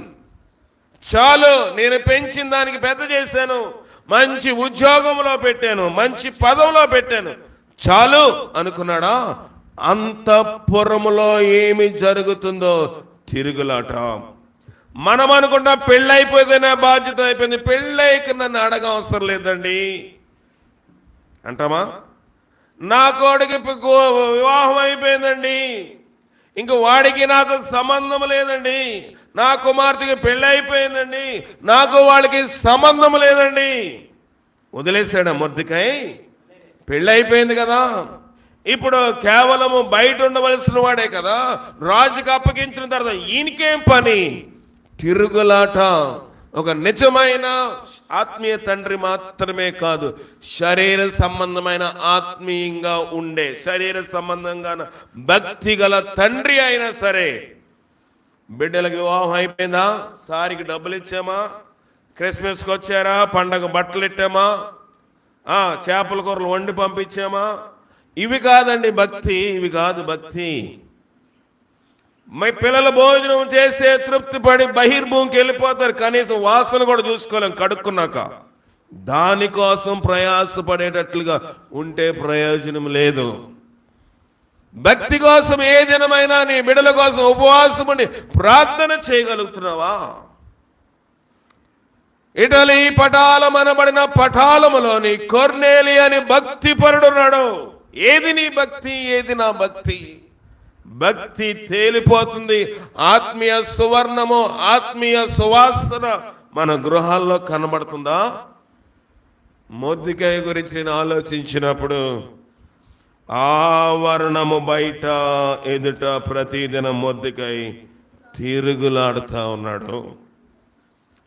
చాలు, నేను పెంచిన దానికి పెద్ద చేశాను, మంచి ఉద్యోగంలో పెట్టాను, మంచి పదవిలో పెట్టాను, చాలు అనుకున్నాడా? అంతఃపురములో ఏమి జరుగుతుందో తిరుగులాట. మనం అనుకుంటా పెళ్ళైపోతేనే బాధ్యత అయిపోయింది, పెళ్ళైక నన్ను అడగవసరం లేదండి అంటామా? నా కోడికి వివాహం అయిపోయిందండి, ఇంక వాడికి నాకు సంబంధం లేదండి, నా కుమార్తెకి పెళ్ళి అయిపోయిందండి, నాకు వాళ్ళకి సంబంధం లేదండి. వదిలేశాడా మొర్దెకై? పెళ్ళి అయిపోయింది కదా, ఇప్పుడు కేవలము బయట ఉండవలసిన వాడే కదా, రాజుకి అప్పగించిన తర్వాత ఈయనకేం పని? తిరుగులాట. ఒక నిజమైన ఆత్మీయ తండ్రి మాత్రమే కాదు, శరీర సంబంధమైన ఆత్మీయంగా ఉండే, శరీర సంబంధంగా భక్తి గల తండ్రి అయినా సరే, బిడ్డలకు వివాహం అయిపోయిందా, సారికి డబ్బులు ఇచ్చామా, క్రిస్మస్కి వచ్చారా, పండగ బట్టలు ఇట్టామా, చేపల కూరలు వండి పంపించామా, ఇవి కాదండి భక్తి, ఇవి కాదు భక్తి. మీ పిల్లల భోజనం చేస్తే తృప్తి పడి బహిర్భూమికి వెళ్ళిపోతారు, కనీసం వాసన కూడా చూసుకోలేం కడుక్కున్నాక. దానికోసం ప్రయాసపడేటట్లుగా ఉంటే ప్రయోజనం లేదు. భక్తి కోసం ఏ దినమైనా నీ బిడ్డల కోసం ఉపవాసం ఉండి ప్రార్థన చేయగలుగుతున్నావా? ఇటలీ పటాలమనబడిన పటాలములోని కొర్నేలి అని భక్తి పరుడున్నాడు. ఏది నీ భక్తి, ఏది నా భక్తి? భక్తి తేలిపోతుంది. ఆత్మీయ సువర్ణము, ఆత్మీయ సువాసన మన గృహాల్లో కనబడుతుందా? మొర్దెకై గురించి నేను ఆలోచించినప్పుడు ఆవరణము బయట ఎదుట ప్రతిదినం మొర్దెకై తిరుగులాడుతూ ఉన్నాడు.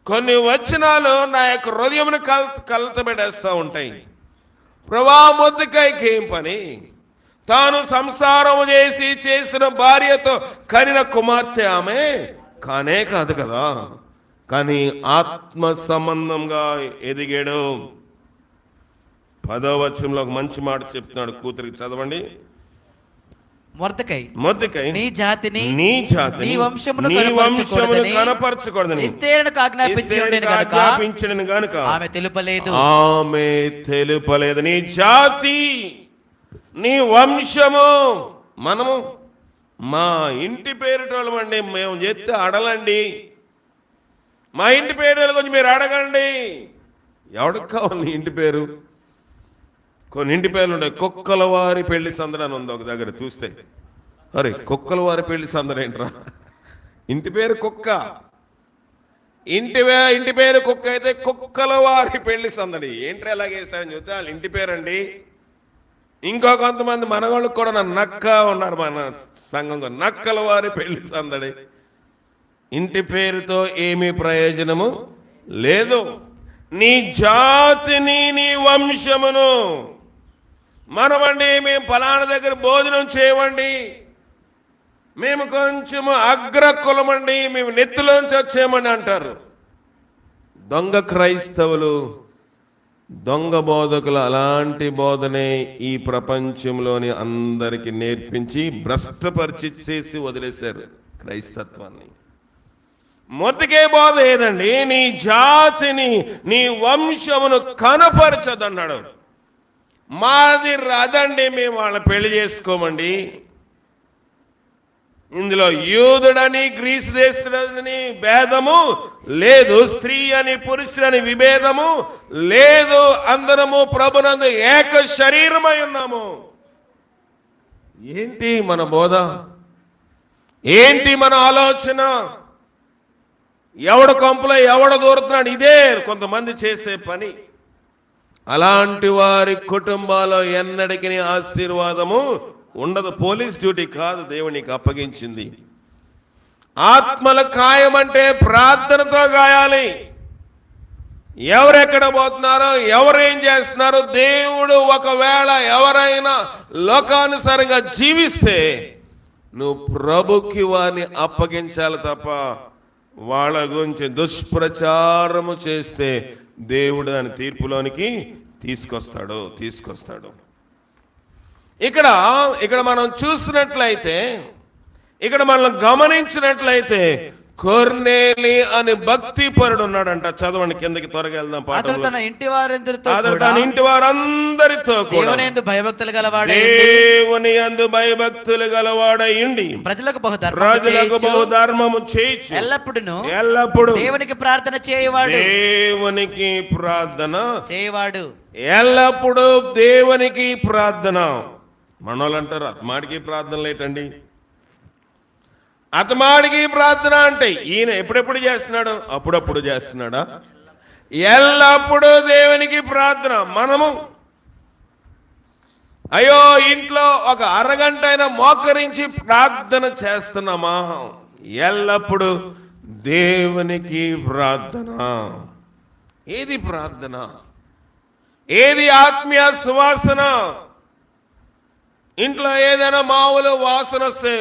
కొన్ని వచనాలు నా యొక్క హృదయమును కలతబెడేస్తూ ఉంటాయి. ప్రభా, మొర్దెకైకి ఏం పని? తాను సంసారము చేసిన భార్యతో కనిన కుమార్తె ఆమె కానే కాదు కదా, కానీ ఆత్మ సంబంధంగా ఎదిగాడు. 10వ వచనంలో ఒక మంచి మాట చెప్తున్నాడు కూతురికి, చదవండి. మొర్దెకై నీ జాతిని నీ వంశమును కనపరచకూడదని ఎస్తేరునకు ఆజ్ఞాపించడని గనుక ఆమె తెలుపలేదు. నీ జాతి, నీ వంశము. మనము మా ఇంటి పేరుటోళ్ళమండి, మేము చెప్తే అడలండి, మా ఇంటి పేరు కొంచెం మీరు అడగండి. ఎవడికి కావాలి నీ ఇంటి పేరు? కొన్ని ఇంటి పేర్లు ఉంటాయి. కుక్కల వారి పెళ్లి సందడి అని ఉంది ఒక దగ్గర చూస్తే, అరే కుక్కల వారి పెళ్లి సందడి ఏంట్రా? ఇంటి పేరు కుక్క, ఇంటి పేరు కుక్క అయితే కుక్కల వారి పెళ్లి సందడి ఏంట్రా ఎలాగేస్తారని చెప్తే వాళ్ళ ఇంటి పేరండి. ఇంకో కొంతమంది మనవాళ్ళకి కూడా నక్క ఉన్నారు మన సంఘంలో, నక్కల వారి పెళ్లి సందడి. ఇంటి పేరుతో ఏమీ ప్రయోజనము లేదు. నీ జాతిని, నీ వంశమును మనమండి, మేము ఫలానా దగ్గర భోజనం చేయమండి, మేము కొంచెము అగ్రకులమండి, మేము నెత్తిలోంచి వచ్చేయమండి అంటారు. దొంగ క్రైస్తవులు, దొంగ బోధకులు అలాంటి బోధనే ఈ ప్రపంచంలోని అందరికీ నేర్పించి భ్రష్టపరిచి చేసి వదిలేశారు క్రైస్తత్వాన్ని. మొదటికే బోధ ఏదండి? నీ జాతిని, నీ వంశమును కనపరచదన్నాడు. మాది రాదండి, మేము వాళ్ళ పెళ్లి చేసుకోమండి. ఇందులో యూదుడని గ్రీసు దేశుడని భేదము లేదు, స్త్రీ అని పురుషుడని విభేదము లేదు, అందరము ప్రభునందు ఏక శరీరమై ఉన్నాము. ఏంటి మన బోధ? ఏంటి మన ఆలోచన? ఎవడు కొంపలో ఎవడు దూరుతున్నాడు? ఇదే కొంతమంది చేసే పని. అలాంటి వారి కుటుంబాల్లో ఎన్నటికీ ఆశీర్వాదము ఉండదు. పోలీస్ డ్యూటీ కాదు దేవునికి అప్పగించింది. ఆత్మల గాయమంటే ప్రార్థనతో గాయాలి. ఎవరెక్కడ పోతున్నారో, ఎవరేం చేస్తున్నారో, దేవుడు ఒకవేళ ఎవరైనా లోకానుసారంగా జీవిస్తే నువ్వు ప్రభుకి వారిని అప్పగించాలి తప్ప వాళ్ళ గురించి దుష్ప్రచారము చేస్తే దేవుడు దాని తీర్పులోనికి తీసుకొస్తాడు. ఇక్కడ మనం చూసినట్లయితే, ఇక్కడ మనం గమనించినట్లయితే కొర్నేలి అని భక్తి పరుడు ఉన్నాడంట. చదవండి, కిందకి త్వరగా వెళ్దాం. అతడు తన ఇంటి వారందరితో దేవుని యందు భయభక్తులు గలవాడయుండి ప్రజలకు బహుధర్మము చేయించు ఎల్లప్పుడు దేవునికి ప్రార్థన చేయవాడు ఎల్లప్పుడు దేవునికి ప్రార్థన. మనోళ్ళు అంటారు అతమాడికి ప్రార్థన లేటండి. అతమాడికి ప్రార్థన అంటే ఈయన ఎప్పుడెప్పుడు చేస్తున్నాడు? అప్పుడప్పుడు చేస్తున్నాడా? ఎల్లప్పుడూ దేవునికి ప్రార్థన. మనము అయ్యో ఇంట్లో ఒక అరగంట అయినా మోకరించి ప్రార్థన చేస్తున్నామా? ఎల్లప్పుడూ దేవునికి ప్రార్థన. ఏది ప్రార్థన? ఏది ఆత్మీయ సువాసన? ఇంట్లో ఏదైనా మామూలు వాసన వస్తే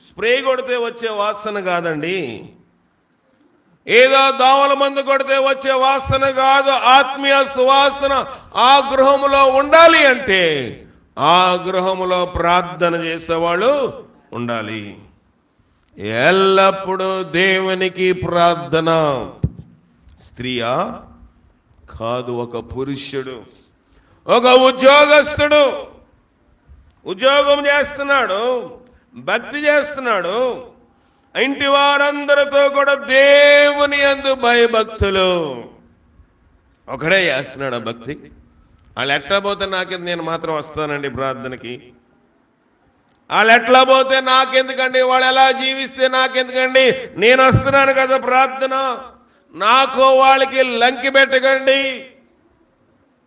స్ప్రే కొడితే వచ్చే వాసన కాదండి. ఏదో దోమల మందు కొడితే వచ్చే వాసన కాదు. ఆత్మీయ సువాసన ఆ గృహంలో ఉండాలి అంటే ఆ గృహంలో ప్రార్థన చేసేవాళ్ళు ఉండాలి. ఎల్లప్పుడూ దేవునికి ప్రార్థన. స్త్రీయా కాదు, ఒక పురుషుడు, ఒక ఉద్యోగస్తుడు ఉద్యోగం చేస్తున్నాడు, భక్తి చేస్తున్నాడు, ఇంటి వారందరితో కూడా దేవుని యందు భయభక్తులు. ఒకడే చేస్తున్నాడు భక్తి. వాళ్ళు ఎట్లా పోతే నాకెందుకు, నేను మాత్రం వస్తానండి ప్రార్థనకి. వాళ్ళు ఎట్లా పోతే నాకెందుకండి, వాళ్ళు ఎలా జీవిస్తే నాకెందుకండి, నేను వస్తున్నాను కదా ప్రార్థన, నాకు వాళ్ళకి లంకి పెట్టకండి.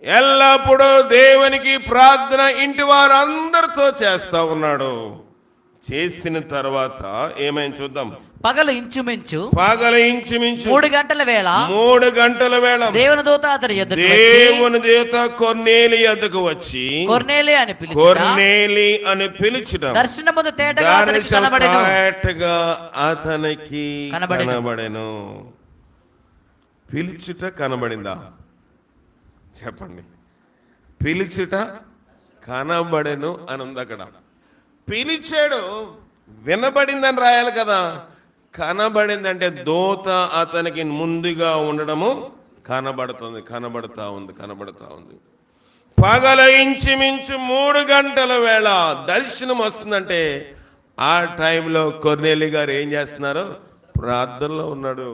ఎల్లప్పుడూ దేవునికి ప్రార్థన ఇంటి వారందరితో చేస్తా ఉన్నాడు. చేసిన తర్వాత ఏమైనా చూద్దాం. పగలు ఇంచుమించు 3 గంటల వేళ దేవుని దూత కొర్నేలి యొద్దకు వచ్చి కొర్నేలి అని పిలుచుట దర్శనమందు తేటగా అతనికి కనబడెను. పిలుచుట కనబడిందా? చెప్పండి. పిలుచుట కనబడెను అని ఉంది అక్కడ. పిలిచాడు, వినబడిందని రాయాలి కదా. కనబడిందంటే దూత అతనికి ముందుగా ఉండడము కనబడతా ఉంది. పగల ఇంచుమించు 3 గంటల వేళ దర్శనం వస్తుందంటే ఆ టైంలో కొర్నేలి గారు ఏం చేస్తున్నారు? ప్రార్థనలో ఉన్నాడు.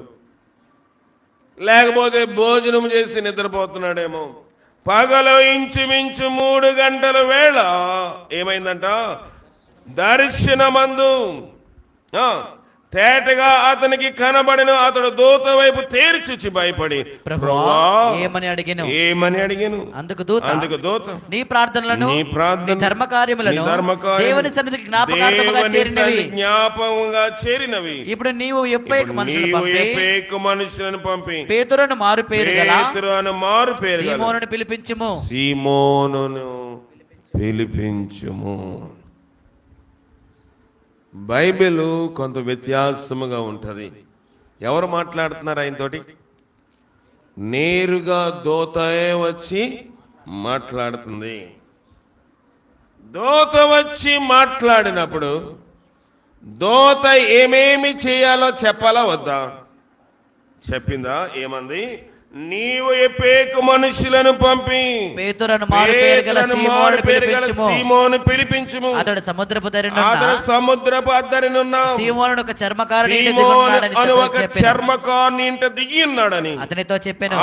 లేకపోతే భోజనం చేసి నిద్రపోతున్నాడేమో. పగల ఇంచుమించు 3 గంటల వేళ ఏమైందంట? దర్శనమందు తేటగా అతనికి కనబడిన. అతడు దూత వైపు తేర్చి భయపడి ఏమని అడిగాను. అందుకు దూత నీ ప్రార్థనలను ధర్మకార్యములను దేవుని సన్నిధికి జ్ఞాపకముగా చేరినవి. ఇప్పుడు నీవు ఎప్పేక మనుషులను పంపి పేతురును మారు పేరు సీమోనును పిలిపించుము. బైబిల్ కొంత వ్యత్యాసముగా ఉంటుంది. ఎవరు మాట్లాడుతున్నారు ఆయనతోటి? నేరుగా దూతయే వచ్చి మాట్లాడుతుంది. దూత వచ్చి మాట్లాడినప్పుడు దూత ఏమేమి చేయాలో చెప్పాలా వద్దా? చెప్పిందా? ఏమంది? నీవు ఎప్పేకు మనుషులను పంపి పేతురును మారు పేరు గల సీమోను పిలిపించుము. అతడు సముద్రపు అద్దరినున్న సీమోను ఒక చర్మకారుని ఇంట దిగి ఉన్నాడని అతనితో చెప్పాను.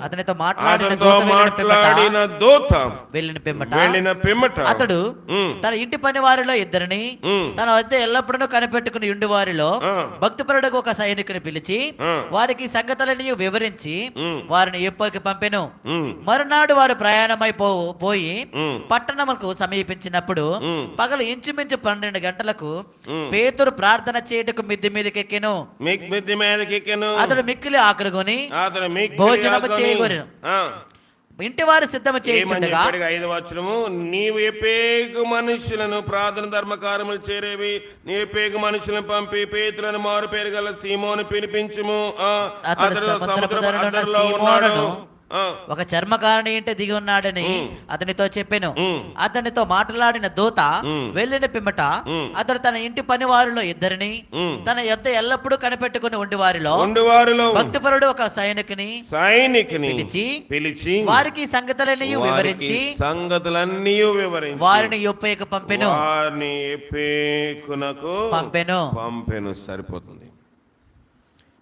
అతనితో మాట్లాడిన దూత వెళ్ళిన పిమ్మట అతడు తన ఇంటి పని వారిలో ఇద్దరిని తన వద్ద ఎల్లప్పుడూ కనిపెట్టుకుని ఉండి వారిలో భక్తిపరుడుకు ఒక సైనికుని పిలిచి వారికి సంగతులని వివరించి వారిని యొప్పకి పంపెను. మరునాడు వారు ప్రయాణమై పోయి పట్టణముకు సమీపించినప్పుడు పగలు ఇంచుమించు 12 గంటలకు పేతురు ప్రార్థన చేయుటకు మిద్ది మీదకెక్కెను. అతడు మిక్కిలి ఆకలిగొని భోజనము చేయగోరెను. ఇంటి వారు సిద్ధము చేయించుండగా 5వ వచనము, నీవు ఎప్పేగు మనుషులను ప్రార్థన ధర్మకార్యములు చేరేవి, నీ ఎప్పేగు మనుషులను పంపి పేతులను మారు పేరు గల సీమోను పిలిపించుము. అతడు సముద్రపు ఉన్నాడు ఒక చర్మకారుని ఇంటి దిగి ఉన్నాడని అతనితో చెప్పాను. అతనితో మాట్లాడిన దూత వెళ్ళిన పిమ్మట అతడు తన ఇంటి పని వారిలో ఇద్దరిని తన యొద్ద ఎల్లప్పుడూ కనిపెట్టుకుని ఉండి వారిలో భక్తిపరుడు ఒక సైనికుని పిలిచి వారికి సంగతులన్నీ వివరించి వారిని యొప్పేకు పంపెను. పంపెను సరిపోతుంది.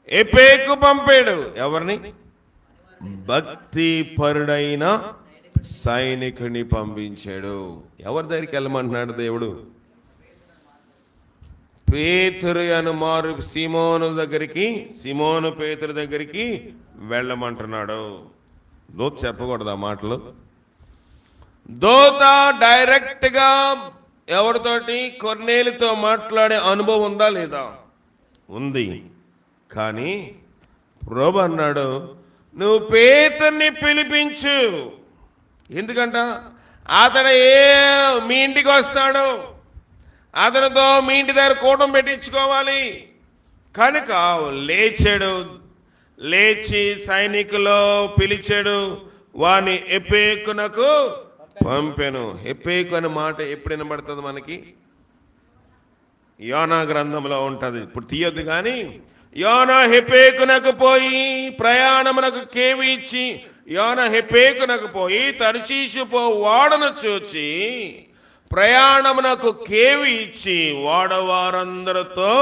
ఎప్పేకు పంపాడు. ఎవరిని? భక్తి పరుడైన సైనికుని పంపించాడు. ఎవరి దగ్గరికి వెళ్ళమంటున్నాడు దేవుడు? పేతురు అను మారు సీమోను పేతురు దగ్గరికి వెళ్ళమంటున్నాడు. దూత చెప్పకూడదు ఆ మాటలు. దూత డైరెక్ట్ గా ఎవరితోటి? కొర్నేలితో మాట్లాడే అనుభవం ఉందా లేదా? ఉంది. కానీ ప్రభు అన్నాడు, నువ్వు పేతుర్ని పిలిపించు. ఎందుకంట? అతడు మీ ఇంటికి వస్తాడు, అతనితో మీ ఇంటి దగ్గర కూటం పెట్టించుకోవాలి కనుక లేచాడు. లేచి సైనికులు పిలిచాడు, వాని ఎప్పేకునకు పంపెను. ఎప్పేకు అనే మాట ఎప్పుడు వినబడుతుంది మనకి? యోనా గ్రంథంలో ఉంటుంది. ఇప్పుడు తీయొద్దు కానీ యోనా హెప్పేకునకు పోయి ప్రయాణమునకు కేవి ఇచ్చి యోనా హెప్పేకునకు పోయి తర్షీషు వాడను చూచి ప్రయాణమునకు కేవి ఇచ్చి వాడవారందరితో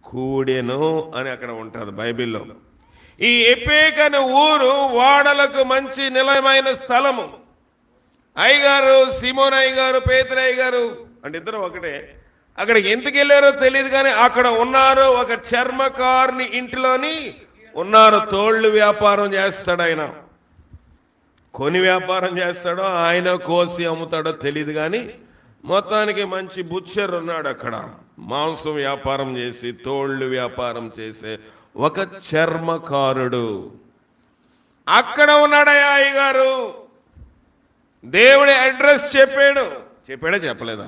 కూడెను అని అక్కడ ఉంటుంది బైబిల్లో. ఈ ఎప్పేక్ అనే ఊరు వాడలకు మంచి నిలయమైన స్థలము. అయ్యగారు సీమోన్ అయ్యగారు పేతురు అయ్యగారు అంటే ఇద్దరు ఒకటే. అక్కడ ఎందుకు వెళ్ళారో తెలియదు కానీ అక్కడ ఉన్నారు. ఒక చర్మకారుని ఇంటిలోని ఉన్నారు. తోళ్ళు వ్యాపారం చేస్తాడు ఆయన. కొని వ్యాపారం చేస్తాడో ఆయన కోసి అమ్ముతాడో తెలియదు కానీ మొత్తానికి మంచి బుచ్చర్ ఉన్నాడు అక్కడ. మాంసం వ్యాపారం చేసి తోళ్ళు వ్యాపారం చేసే ఒక చర్మకారుడు అక్కడ ఉన్నాడయ్యా అయ్యగారు. దేవుడి అడ్రస్ చెప్పాడా చెప్పలేదా?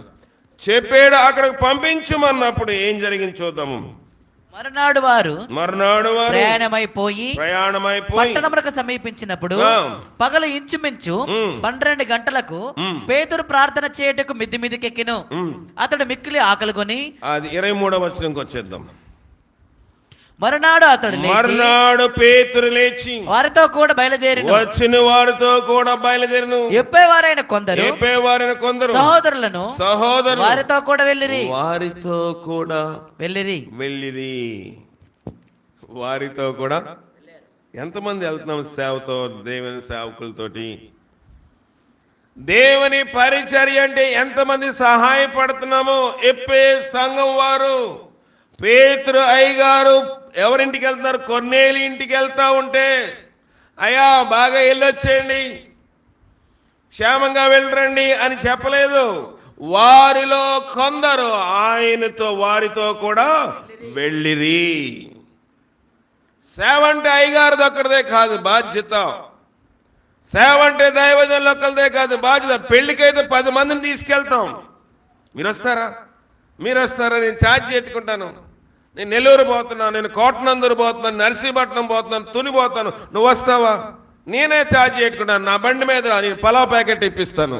చెప్పాడు. అక్కడికి పంపించమన్నప్పుడు ఏం జరిగింది చూద్దాము. మరునాడు వారు ప్రయాణమైపోయి పట్టణమునకు సమీపించినప్పుడు పగలు ఇంచుమించు 12 గంటలకు పేతురు ప్రార్థన చేయుటకు మిద్ది మీదకెక్కెను. అతడు మిక్కిలి ఆకలిగొని. అది 23వ వచనంకి వచ్చేద్దాం. మరునాడు పేతురు లేచి వారితో కూడా బయలుదేరిను. వచ్చిన వారితో కూడా బయలుదేరిను. చెప్పేవారైన కొందరు సహోదరులను వారితో కూడా వెళ్ళిరి. వారితో కూడా ఎంతమంది వెళ్తున్నాం సేవతో? దేవుని సేవకులతోటి దేవుని పరిచర్య అంటే ఎంతమంది సహాయపడుతున్నామో. ఎప్పే సంఘం వారు పేతురు అయ్యగారు ఎవరింటికి వెళ్తున్నారు? కొర్నేలి ఇంటికి వెళ్తా ఉంటే, అయ్యా బాగా వెళ్ళొచ్చేయండి, క్షేమంగా వెళ్ళరండి అని చెప్పలేదు. వారిలో కొందరు వారితో కూడా వెళ్ళిరి. సేవ అంటే అయ్యగారిది ఒక్కడిదే కాదు బాధ్యత. సేవ అంటే దైవజనులు ఒక్కరిదే కాదు బాధ్యత. పెళ్లికైతే 10 మందిని తీసుకెళ్తాం. మీరు వస్తారా? నేను ఛార్జ్ పెట్టుకుంటాను. నేను నెల్లూరు పోతున్నాను, నేను కోటనందూరు పోతున్నాను, నర్సీపట్నం పోతున్నాను, తుని పోతాను, నువ్వు వస్తావా? నేనే ఛార్జ్ పెట్టుకుంటాను. నా బండి మీద నేను పలావ్ ప్యాకెట్ ఇప్పిస్తాను.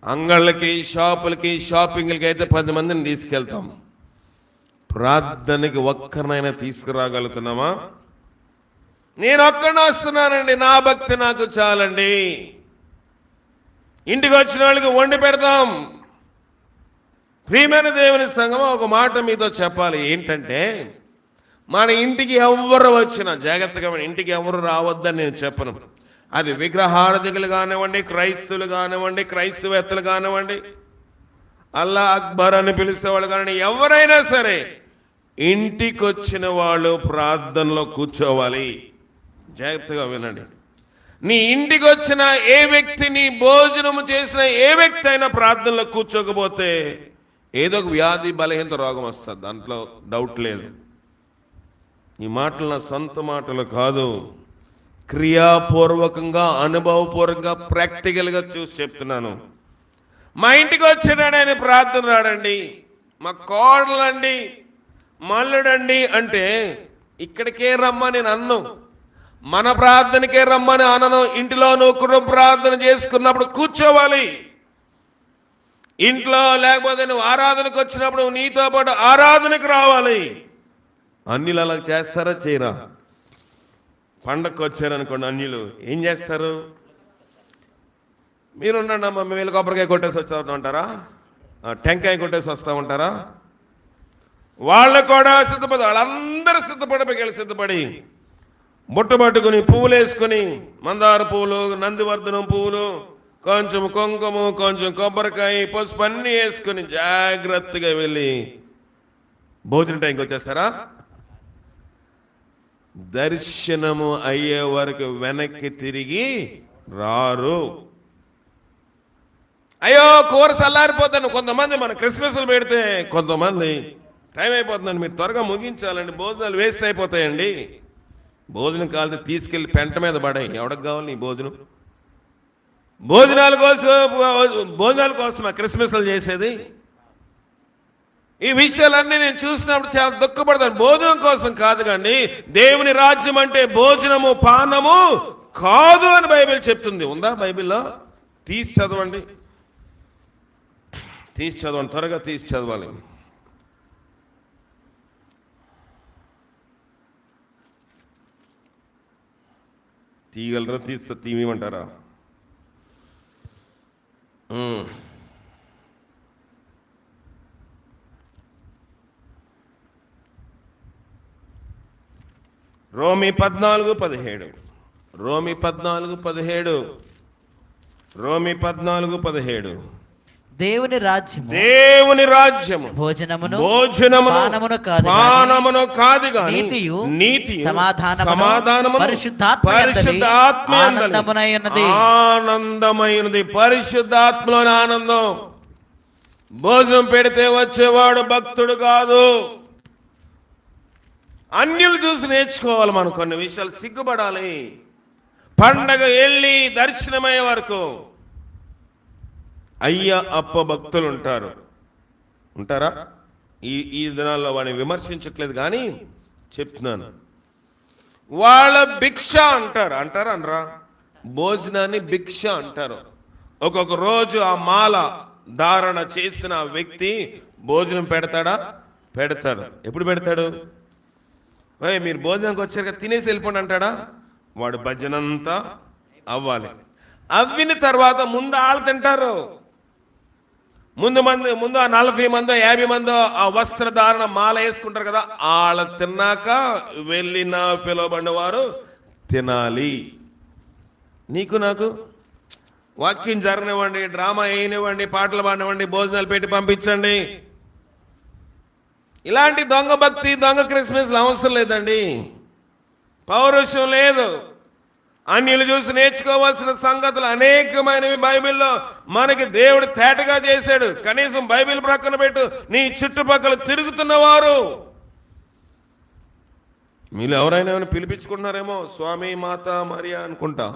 అంగళ్ళకి షాపులకి షాపింగ్లకి అయితే 10 మందిని తీసుకెళ్తాం. ప్రార్థనకి ఒక్కరినైనా తీసుకురాగలుగుతున్నామా? నేను ఒక్కడిని వస్తున్నానండి, నా భక్తి నాకు చాలండి. ఇంటికి వచ్చిన వాళ్ళకి వండి పెడతాం. ప్రియమైన దేవుని సంగమం, ఒక మాట మీతో చెప్పాలి. ఏంటంటే, మన ఇంటికి ఎవరు వచ్చినా జాగ్రత్తగా, మన ఇంటికి ఎవరు రావద్దని నేను చెప్పను. అది విగ్రహారాధికులు కానివ్వండి, క్రైస్తవులు కానివ్వండి, క్రైస్తవేత్తలు కానివ్వండి, అల్లా అక్బర్ అని పిలిచేవాళ్ళు కానివ్వండి, ఎవరైనా సరే ఇంటికి వచ్చిన వాళ్ళు ప్రార్థనలో కూర్చోవాలి. జాగ్రత్తగా వినండి. నీ ఇంటికి వచ్చిన ఏ వ్యక్తి, నీ భోజనము చేసిన ఏ వ్యక్తి అయినా ప్రార్థనలో కూర్చోకపోతే ఏదో ఒక వ్యాధి, బలహీనత, రోగం వస్తుంది. దాంట్లో డౌట్ లేదు. ఈ మాటలు నా సొంత మాటలు కాదు, క్రియాపూర్వకంగా, అనుభవపూర్వకంగా, ప్రాక్టికల్గా చూసి చెప్తున్నాను. మా ఇంటికి వచ్చినాడు ఆయన ప్రార్థన రాడండి, మా కోడలండి, మల్లుడండి అంటే ఇక్కడికే రమ్మని నేను అన్ను, మన ప్రార్థనకే రమ్మని అనను. ఇంటిలో నువ్వు కుటుంబ ప్రార్థన చేసుకున్నప్పుడు కూర్చోవాలి. ఇంట్లో లేకపోతే నువ్వు ఆరాధనకు వచ్చినప్పుడు నీతో పాటు ఆరాధనకు రావాలి. అన్యులు అలా చేస్తారా, చేయరా? పండగకు వచ్చారనుకోండి, అన్యులు ఏం చేస్తారు? మీరుండండి అమ్మ, మేము వెళ్ళి కొబ్బరికాయ కొట్టేసి వచ్చా ఉంటారా, టెంకాయ కొట్టేసి వస్తూ ఉంటారా? వాళ్ళు కూడా సిద్ధపడి, వాళ్ళందరూ సిద్ధపడి బుట్ట పట్టుకుని, పువ్వులు వేసుకుని, మందార పువ్వులు, నందివర్ధనం పువ్వులు, కొంచెం కుంకుమ, కొంచెం కొబ్బరికాయ, పసుపు అన్నీ వేసుకుని జాగ్రత్తగా వెళ్ళి భోజనం టైంకి వచ్చేస్తారా? దర్శనము అయ్యే వరకు వెనక్కి తిరిగి రారు. అయ్యో కూర చల్లారిపోతాను. కొంతమంది మన క్రిస్మస్లు పెడితే కొంతమంది టైం అయిపోతుందండి, మీరు త్వరగా ముగించాలండి, భోజనాలు వేస్ట్ అయిపోతాయండి. భోజనం కాలితే తీసుకెళ్ళి పెంట మీద పడాయి. ఎవరికి కావాలి నీ భోజనం? భోజనాల కోసం క్రిస్మస్లు చేసేది. ఈ విషయాలన్నీ నేను చూసినప్పుడు చాలా దుఃఖపడతాను. భోజనం కోసం కాదు కానీ దేవుని రాజ్యం అంటే భోజనము, పానము కాదు అని బైబిల్ చెప్తుంది. ఉందా బైబిల్లో? తీసి చదవండి, త్వరగా తీసి చదవాలి. తీయగలరా? తీయమంటారా? రోమి 14:17. రోమి 14:17. దేవుని రాజ్యము భోజనమును పానమును కాదు గాని నీతియు సమాధానమును ఆనందమైనది. పరిశుద్ధాత్మలోని ఆనందం. భోజనం పెడితే వచ్చేవాడు భక్తుడు కాదు. అన్యులు చూసి నేర్చుకోవాలి. మనం కొన్ని విషయాలు సిగ్గుపడాలి. పండగ వెళ్ళి దర్శనమయ్యే వరకు అయ్యా అప్ప భక్తులు ఉంటారా? ఈ దినాల్లో వాడిని విమర్శించట్లేదు కానీ చెప్తున్నాను. వాళ్ళ భిక్ష అంటారా? భోజనాన్ని భిక్ష అంటారు. ఒక్కొక్క రోజు ఆ మాల ధారణ చేసిన వ్యక్తి భోజనం పెడతాడు. ఎప్పుడు పెడతాడు? మీరు భోజనానికి వచ్చారు కదా, తినేసి వెళ్ళిపోండి అంటాడా? వాడు భజనంతా అవ్వాలి. అవ్విన తర్వాత ముందు వాళ్ళు తింటారు. ముందు ఆ 40 మందో 50 మందో ఆ వస్త్రధారణ మాల వేసుకుంటారు కదా, వాళ్ళ తిన్నాక వెళ్ళిన పిలువబడిన వారు తినాలి. నీకు నాకు వాక్యం జరగనివ్వండి, డ్రామా వేయనివ్వండి, పాటలు పాడనివ్వండి, భోజనాలు పెట్టి పంపించండి. ఇలాంటి దొంగ భక్తి, దొంగ క్రిస్మస్లు అవసరం లేదండి. పౌరుషం లేదు. అన్యులు చూసి నేర్చుకోవాల్సిన సంగతులు అనేకమైనవి బైబిల్లో మనకి దేవుడు తేటగా చేశాడు. కనీసం బైబిల్ ప్రక్కన పెట్టు, నీ చుట్టుపక్కల తిరుగుతున్నవారు మీరు ఎవరైనా పిలిపించుకుంటున్నారేమో, స్వామి, మాత, మరియా అనుకుంటా.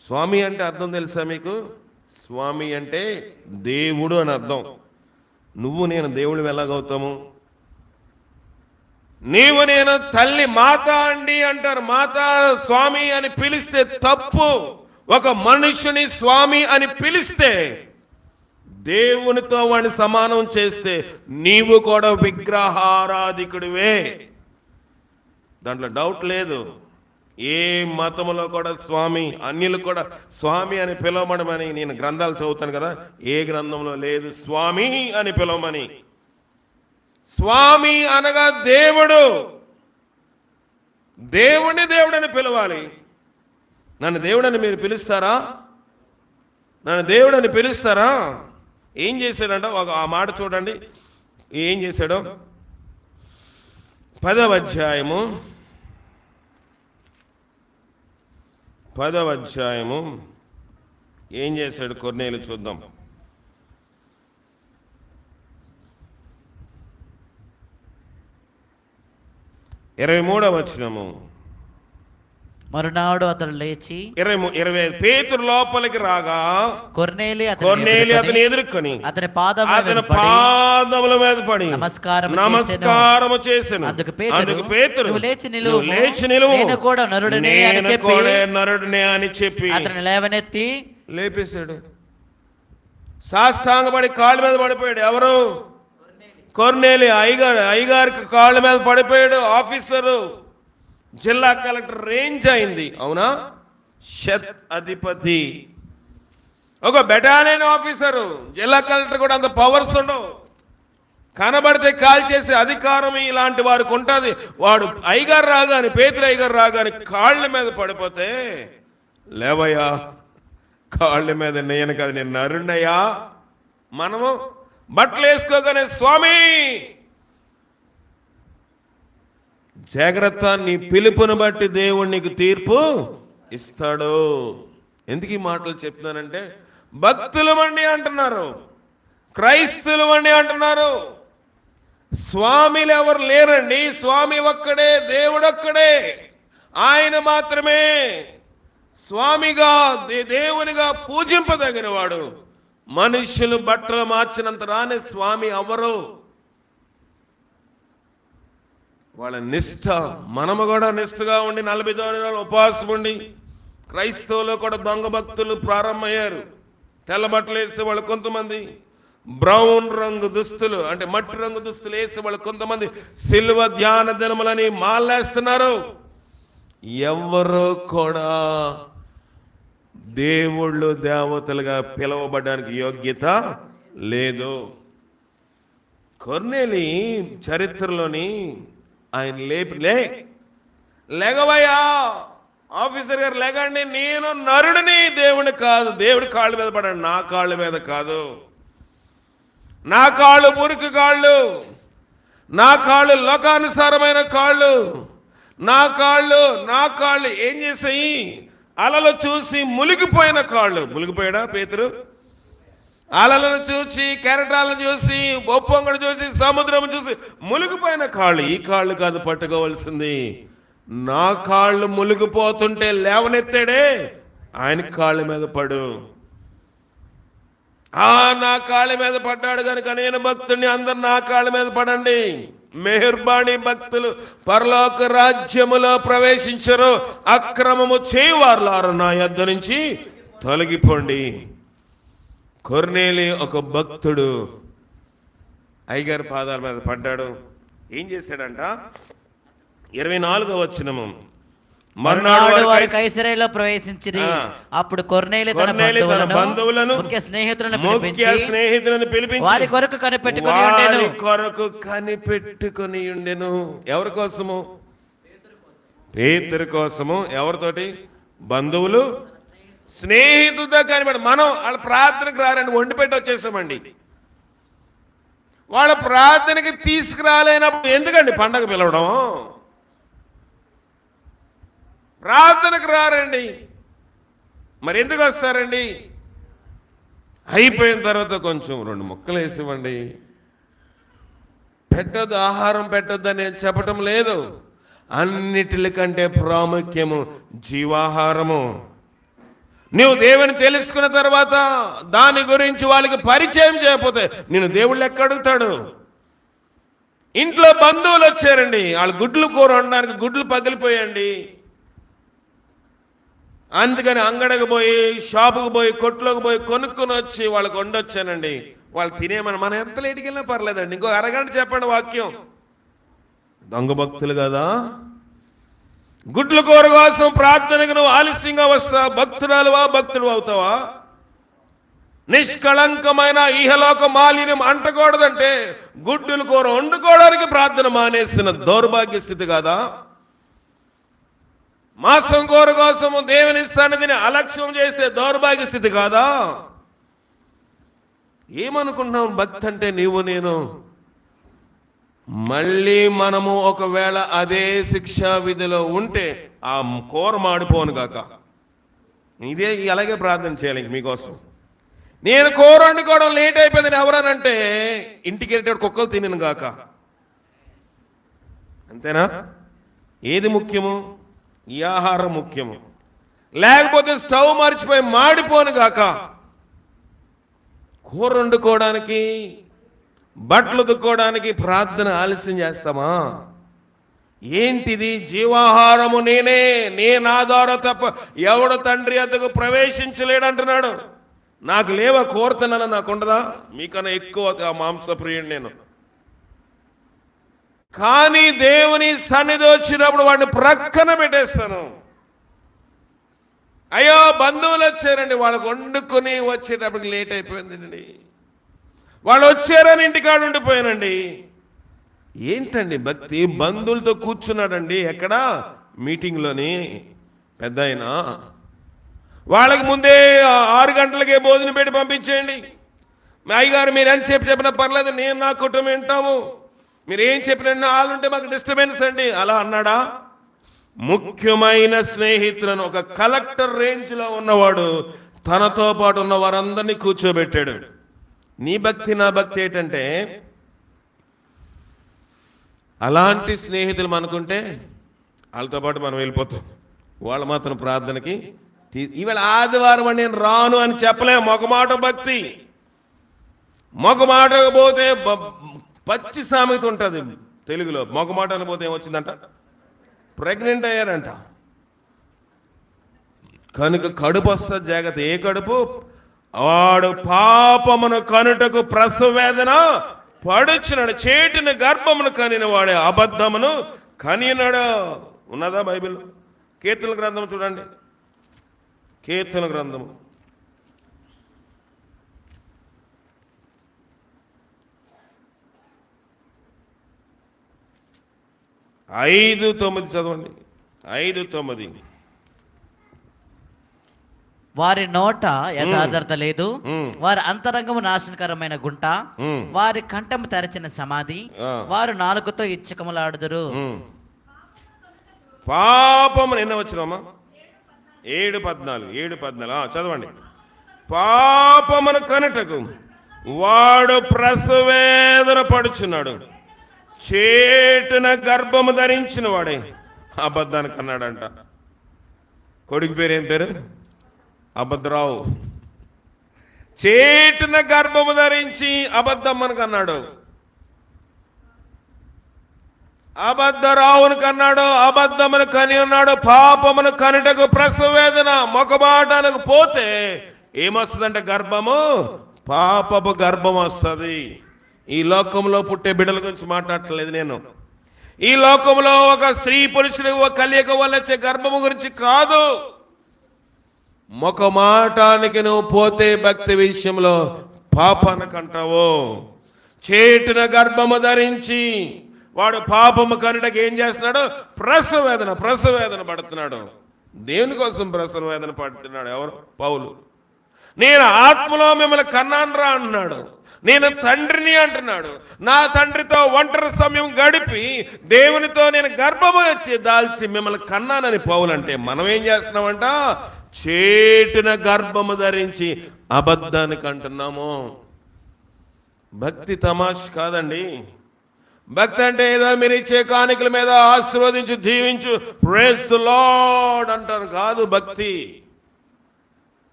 స్వామి అంటే అర్థం తెలుసా మీకు? స్వామి అంటే దేవుడు అని అర్థం. నువ్వు నేను దేవుడు ఎలాగవుతాము? నీవు నేను తల్లి మాత అండి అంటారు. మాత స్వామి అని పిలిస్తే తప్పు. ఒక మనుషుని స్వామి అని పిలిస్తే దేవునితో వాడిని సమానం చేస్తే నీవు కూడా విగ్రహారాధికుడివే. దాంట్లో డౌట్ లేదు. ఏ మతంలో కూడా స్వామి, అన్యులు కూడా స్వామి అని పిలవమని నేను గ్రంథాలు చదువుతాను కదా, ఏ గ్రంథంలో లేదు స్వామి అని పిలవమని. స్వామి అనగా దేవుడు, దేవుని దేవుడని పిలవాలి. నన్ను దేవుడని మీరు పిలుస్తారా? నన్ను దేవుడని పిలుస్తారా? ఏం చేశాడంట ఆ మాట చూడండి, ఏం చేశాడో. 10వ అధ్యాయము ఏం చేశాడు కొర్నేలు చూద్దాం. 23వ వచనము. మరునాడు అతడు లేచి 20 పేతురు లోపలికి రాగా కొర్నేలి అతని ఎదుర్కొని అతని పాదముల మీద పడి నమస్కారము చేసెను. అందుకు పేతురు లేచి నిలువు, నేను కూడా నరుడినే అని చెప్పి అతని లేవనెత్తి లేపేశాడు. సాష్టాంగపడి కాళ్ళ మీద పడిపోయాడు. ఎవరు? కొర్నేలి అయ్యగారికి కాళ్ళ మీద పడిపోయాడు. ఆఫీసరు, జిల్లా కలెక్టర్ రేంజ్ అయింది, అవునా? అధిపతి, ఒక బెటాలియన్ ఆఫీసరు, జిల్లా కలెక్టర్ కూడా అంత పవర్స్ ఉండవు. కనబడితే కాల్ చేసే అధికారం ఇలాంటి వారికి ఉంటుంది. వాడు అయ్యగారు రాగానే, పేతురు అయ్యగారు రాగానే కాళ్ళ మీద పడిపోతే, లేవయ్యా, కాళ్ళ మీద నేను కదా, నేను నరుణయ్యా. మనము బట్టలు వేసుకోగానే స్వామి, జాగ్రత్త, నీ పిలుపుని బట్టి దేవుడు నీకు తీర్పు ఇస్తాడు. ఎందుకు ఈ మాటలు చెప్తున్నానంటే, భక్తులమండి అంటున్నారు, క్రైస్తవులమండి అంటున్నారు. స్వామిలు ఎవరు లేరండి. స్వామి ఒక్కడే, దేవుడొక్కడే, ఆయన మాత్రమే స్వామిగా, దేవునిగా పూజింపదగిన వాడు. మనుషులు బట్టలు మార్చినంత రాని స్వామి ఎవరు? వాళ్ళ నిష్ఠ. మనము కూడా నిష్ఠగా ఉండి 49 రోజులు ఉపవాసం ఉండి, క్రైస్తవులు కూడా దొంగ భక్తులు ప్రారంభమయ్యారు. తెల్ల బట్టలు వేసే వాళ్ళు కొంతమంది, బ్రౌన్ రంగు దుస్తులు అంటే మట్టి రంగు దుస్తులు వేసే వాళ్ళు కొంతమంది, సిల్వ ధ్యాన దినములని మాలేస్తున్నారు. ఎవరు కూడా దేవుళ్ళు దేవతలుగా పిలవబడడానికి యోగ్యత లేదు. కొర్నేలి చరిత్రలోని ఆయన లేగవయ్యా, ఆఫీసర్ గారు లేగండి, నేను నరుడిని, దేవుని కాదు. దేవుడి కాళ్ళ మీద పడండి, నా కాళ్ళ మీద కాదు. నా కాళ్ళు మురికి కాళ్ళు, నా కాళ్ళు లోకానుసారమైన కాళ్ళు, నా కాళ్ళు ఏం చేసాయి? అలలు చూసి మునిగిపోయిన కాళ్ళు. మునిగిపోయాడా పేతురు? అలలను చూసి, కెరటాలను చూసి, ఒప్పొంగడు చూసి, సముద్రం చూసి మునిగిపోయిన కాళ్ళు. ఈ కాళ్ళు కాదు పట్టుకోవాల్సింది. నా కాళ్ళు మునిగిపోతుంటే లేవనెత్తాడే, ఆయన కాళ్ళ మీద పడు. నా కాళ్ళ మీద పడ్డాడు కనుక నేను భక్తుడిని, అందరు నా కాళ్ళ మీద పడండి. మెహర్బాణి భక్తులు పరలోక రాజ్యములో ప్రవేశించరు. అక్రమము చేయువారులారు నా యొద్ద నుంచి తొలగిపోండి. కొర్నేలి ఒక భక్తుడు అయ్యగారి పాదాల మీద పడ్డాడు. ఏం చేశాడంట? 24వ వచనము. మరునాడు వారు కైసరయలో ప్రవేశించిరి. అప్పుడు కొర్నేలి తన బంధువులను ముఖ్య స్నేహితులను పిలిపించి వారి కొరకు కనిపెట్టుకొని ఉండెను. ఎవరి కోసము? పేతురు కోసము. ఎవరితోటి? బంధువులు, స్నేహితులతో కనిపెట్టి. మనం వాళ్ళ ప్రార్థనకు రారని వండిపెట్టి వచ్చేసామండి. వాళ్ళ ప్రార్థనకి తీసుకురాలేనప్పుడు ఎందుకండి పండగ పిలవడం? ప్రార్థనకు రారండి, మరి ఎందుకు వస్తారండి? అయిపోయిన తర్వాత కొంచెం 2 ముక్కలు వేసివ్వండి. పెట్టొద్దు, ఆహారం పెట్టొద్దని నేను చెప్పటం లేదు. అన్నిటికంటే ప్రాముఖ్యము జీవాహారము. నీవు దేవుని తెలుసుకున్న తర్వాత దాని గురించి వాళ్ళకి పరిచయం చేయకపోతే నేను దేవుళ్ళు ఎక్కడ అడుగుతాడు? ఇంట్లో బంధువులు వచ్చారండి, వాళ్ళు గుడ్లు కూర వండడానికి గుడ్లు పగిలిపోయండి. అందుకని అంగడికి పోయి, షాపుకు పోయి, కొట్లోకి పోయి కొనుక్కొని వచ్చి వాళ్ళకి వండొచ్చానండి. వాళ్ళు తినేమని మనం ఎంత లేటుకి వెళ్ళినా పర్లేదండి, ఇంకో అరగంట చెప్పండి వాక్యం. దొంగ భక్తులు కదా. గుడ్ల కూర కోసం ప్రార్థనకు నువ్వు ఆలస్యంగా వస్తావా? భక్తురాలువా, భక్తుడు అవుతావా? నిష్కళంకమైన ఇహలోక మాలిన్యం అంటకూడదంటే గుడ్డుల కూర వండుకోవడానికి ప్రార్థన మానేసిన దౌర్భాగ్య స్థితి కాదా? మాంసం కూర కోసము దేవుని సన్నిధిని అలక్ష్యం చేస్తే దౌర్భాగ్య స్థితి కాదా? ఏమనుకుంటున్నావు భక్తి అంటే? నీవు నేను మళ్ళీ మనము ఒకవేళ అదే శిక్షా విధిలో ఉంటే ఆ కూర మాడిపోను కాక ఇదే అలాగే ప్రార్థన చేయాలి మీకోసం. నేను కూర వండుకోవడం లేట్ అయిపోయింది ఎవరనంటే ఇంటికి వెళ్ళేటప్పుడు కుక్కలు తినను గాక. అంతేనా? ఏది ముఖ్యము? ఈ ఆహారం ముఖ్యము. లేకపోతే స్టవ్ మర్చిపోయి మాడిపోను గాక. కూర వండుకోవడానికి, బట్టలు దుక్కోవడానికి ప్రార్థన ఆలస్యం చేస్తామా? ఏంటిది? జీవాహారము నేనే, నేను ఆధారం తప్ప ఎవడు తండ్రి వద్దకు ప్రవేశించలేడంటున్నాడు. నాకు లేవా కూర తినాలని? నాకు ఉండదా? మీకన్నా ఎక్కువ మాంసప్రియుడు నేను. కానీ దేవుని సన్నిధి వచ్చినప్పుడు వాడిని ప్రక్కన పెట్టేస్తాను. అయ్యో బంధువులు వచ్చారండి, వాళ్ళకు వండుకొని వచ్చేటప్పటికి లేట్ అయిపోయిందండి, వాళ్ళు వచ్చారని ఇంటికాడ ఉండిపోయానండి. ఏంటండి భక్తి? బంధువులతో కూర్చున్నాడండి ఎక్కడ? మీటింగ్లోని పెద్ద అయినా వాళ్ళకి ముందే 6 గంటలకే భోజనం పెట్టి పంపించేయండి. మా అయ్యగారు మీరు అని చెప్పినా పర్లేదు, నేను నా కుటుంబం వింటాము, మీరు ఏం చెప్పినా వాళ్ళుంటే మాకు డిస్టర్బెన్స్ అండి అలా అన్నాడా? ముఖ్యమైన స్నేహితులను ఒక కలెక్టర్ రేంజ్లో ఉన్నవాడు తనతో పాటు ఉన్న వారందరినీ కూర్చోబెట్టాడు. నీ భక్తి నా భక్తి ఏంటంటే అలాంటి స్నేహితులు మనకుంటే వాళ్ళతో పాటు మనం వెళ్ళిపోతాం. వాళ్ళు మాత్రం ప్రార్థనకి ఇవాళ ఆదివారం అని నేను రాను అని చెప్పలేము. మొగమాట భక్తి. మొగమాటకు పోతే పచ్చి సామెత ఉంటుంది తెలుగులో. మొగమాట అని పోతే ఏమొచ్చిందంట? ప్రెగ్నెంట్ అయ్యారంట. కనుక కడుపు వస్తుంది, జాగ్రత్త. ఏ కడుపు? వాడు పాపమును కనుటకు ప్రసవ వేదన పడుచున్నాడు, చేటిన గర్భమును కనిన వాడే అబద్ధమును కనినాడు. ఉన్నదా బైబిల్? కీర్తన గ్రంథం చూడండి, కీర్తన గ్రంథము 5:9 చదవండి. 5:9. వారి నోట యథార్థత లేదు, వారి అంతరంగము నాశనకరమైన గుంట, వారి కంఠము తెరచిన సమాధి, వారు నాలుకతో ఇచ్చకములాడుదురు. పాపము నిన్న వచ్చినమ్మా 7:14 చదవండి. పాపమును కనుటకు వాడు ప్రసవేదన పడుచున్నాడు, చేటున గర్భము ధరించిన వాడే అబద్ధానికి అన్నాడంట. కొడుకు పేరు ఏం పేరు? అబద్ధరావు. చేటున గర్భము ధరించి అబద్ధం అని కన్నాడు. అబద్ధరావును కన్నాడు, అబద్ధమును కని ఉన్నాడు. పాపమును కనుటకు ప్రసవేదన. మొకబాటానికి పోతే ఏమొస్తుందంటే గర్భము, పాపపు గర్భం వస్తుంది. ఈ లోకంలో పుట్టే బిడ్డల గురించి మాట్లాడట్లేదు నేను. ఈ లోకంలో ఒక స్త్రీ పురుషుడు ఒక కలయిక వల్ల వచ్చే గర్భము గురించి కాదు. మొకమాటానికి నువ్వు పోతే భక్తి విషయంలో పాపానికంటావు. చేటున గర్భము ధరించి వాడు పాపము కనుటకు ఏం చేస్తున్నాడు? ప్రసవేదన పడుతున్నాడు. దేవుని కోసం ప్రసవేదన పడుతున్నాడు. ఎవరు? పౌలు. నేను ఆత్మలో మిమ్మల్ని కన్నానురా అంటున్నాడు. నేను తండ్రిని అంటున్నాడు. నా తండ్రితో ఒంటరి సమయం గడిపి దేవునితో నేను గర్భము దాల్చి మిమ్మల్ని కన్నానని పౌలు అంటే, మనం ఏం చేస్తున్నామంట? చేటున గర్భము ధరించి అబద్ధానికి అంటున్నాము. భక్తి తమాష్ కాదండి. భక్తి అంటే ఏదో మీరు ఇచ్చే కానుకల మీద ఆశీర్వదించు, దీవించు, ప్రైజ్ ది లార్డ్ అంటారు కాదు భక్తి.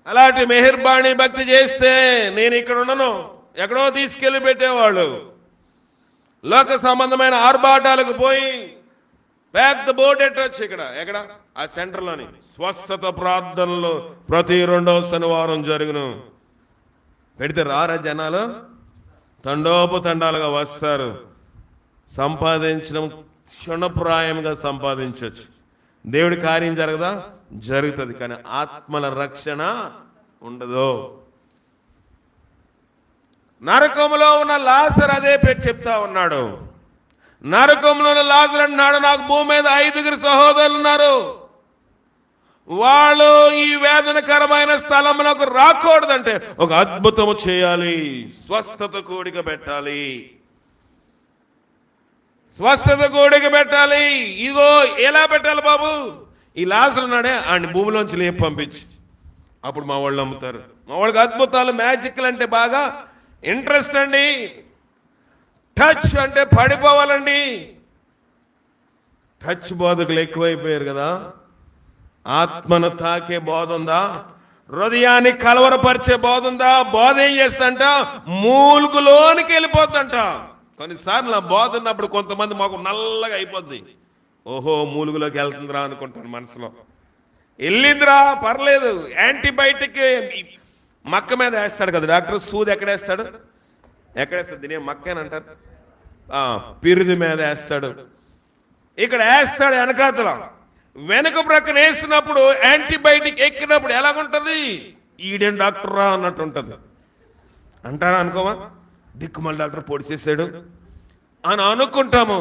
అలాంటి మెహర్బాణి భక్తి చేస్తే నేను ఇక్కడ ఉండను, ఎక్కడో తీసుకెళ్లి పెట్టేవాళ్ళు. లోక సంబంధమైన ఆర్భాటాలకు పోయి పెద్ద బోర్డు ఎట్టొచ్చు. ఎక్కడ? ఆ సెంటర్లోని స్వస్థత ప్రార్థనలో ప్రతి 2వ శనివారం జరుగును. పెడితే రారా జనాలు? తండోపతండాలుగా వస్తారు. సంపాదించడం క్షణప్రాయంగా సంపాదించవచ్చు. దేవుడి కార్యం జరగదా? జరుగుతుంది. కానీ ఆత్మల రక్షణ ఉండదు. నరకంలో ఉన్న లాజరు అదే పెట్టి చెప్తా ఉన్నాడు. నరకంలో ఉన్న లాజరు అన్నాడు, నాకు భూమి మీద 5 సహోదరులు ఉన్నారు, వాళ్ళు ఈ వేదనకరమైన స్థలములకు రాకూడదంటే ఒక అద్భుతము చేయాలి, స్వస్థత కూడిక పెట్టాలి, స్వస్థత కూడిక పెట్టాలి. ఇగో ఎలా పెట్టాలి బాబు? ఈ లాజరు ఉన్నాడే ఆయన భూమిలోంచి లేపి పంపించి, అప్పుడు మా వాళ్ళు నమ్ముతారు. మా వాళ్ళకి అద్భుతాలు, మ్యాజిక్లు అంటే బాగా ఇంట్రెస్ట్ అండి. టచ్ అంటే పడిపోవాలండి. టచ్ బోధకులు ఎక్కువైపోయారు కదా. ఆత్మను తాకే బోధ ఉందా? హృదయాన్ని కలవరపరిచే బోధ ఉందా? బోధ ఏం చేస్తంట? మూలుగులోనికి వెళ్ళిపోతుందంట. కొన్నిసార్లు నా బోధ ఉన్నప్పుడు కొంతమంది మాకు నల్లగా అయిపోద్ది. ఓహో మూలుగులోకి వెళ్తుందిరా అనుకుంటాను మనసులో. వెళ్ళిందిరా పర్లేదు. యాంటీబయాటిక్ మక్క మీద వేస్తాడు కదా డాక్టర్. సూది ఎక్కడేస్తాడు? ఎక్కడేస్తాడు? దీని మక్కేనంటారు. పిరుది మీద వేస్తాడు. ఇక్కడ వేస్తాడు వెనకాతల. వెనక ప్రక్కన వేసినప్పుడు యాంటీబయాటిక్ ఎక్కినప్పుడు ఎలాగుంటుంది? ఈడేం డాక్టర్ రా అన్నట్టు ఉంటుంది. అంటారా? అనుకోమా? దిక్కుమల డాక్టర్ పొడిచేసాడు అని అనుకుంటాము.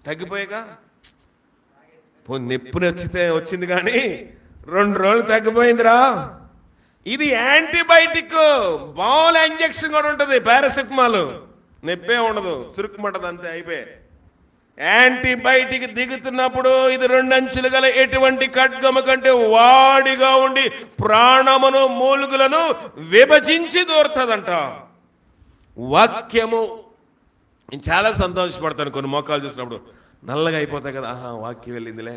తగ్గిపోయాక నొప్పిని వచ్చింది కానీ 2 రోజులు తగ్గిపోయిందిరా. ఇది యాంటీబయాటిక్. బాల్ ఇంజెక్షన్ కూడా ఉంటుంది. పారాసిటమాల్ నొప్పే ఉండదు, సురుకుమంటది, అంతే అయిపోయి. యాంటీబయాటిక్ దిగుతున్నప్పుడు ఇది 2 అంచులు గల ఎటువంటి ఖడ్గము కంటే వాడిగా ఉండి ప్రాణమును మూలుగులను విభజించి దూరుతుందంట. వాక్యము. నేను చాలా సంతోషపడతాను కొన్ని మోకాలు చూసినప్పుడు. నల్లగా అయిపోతాయి కదా, వాక్యం వెళ్ళిందిలే,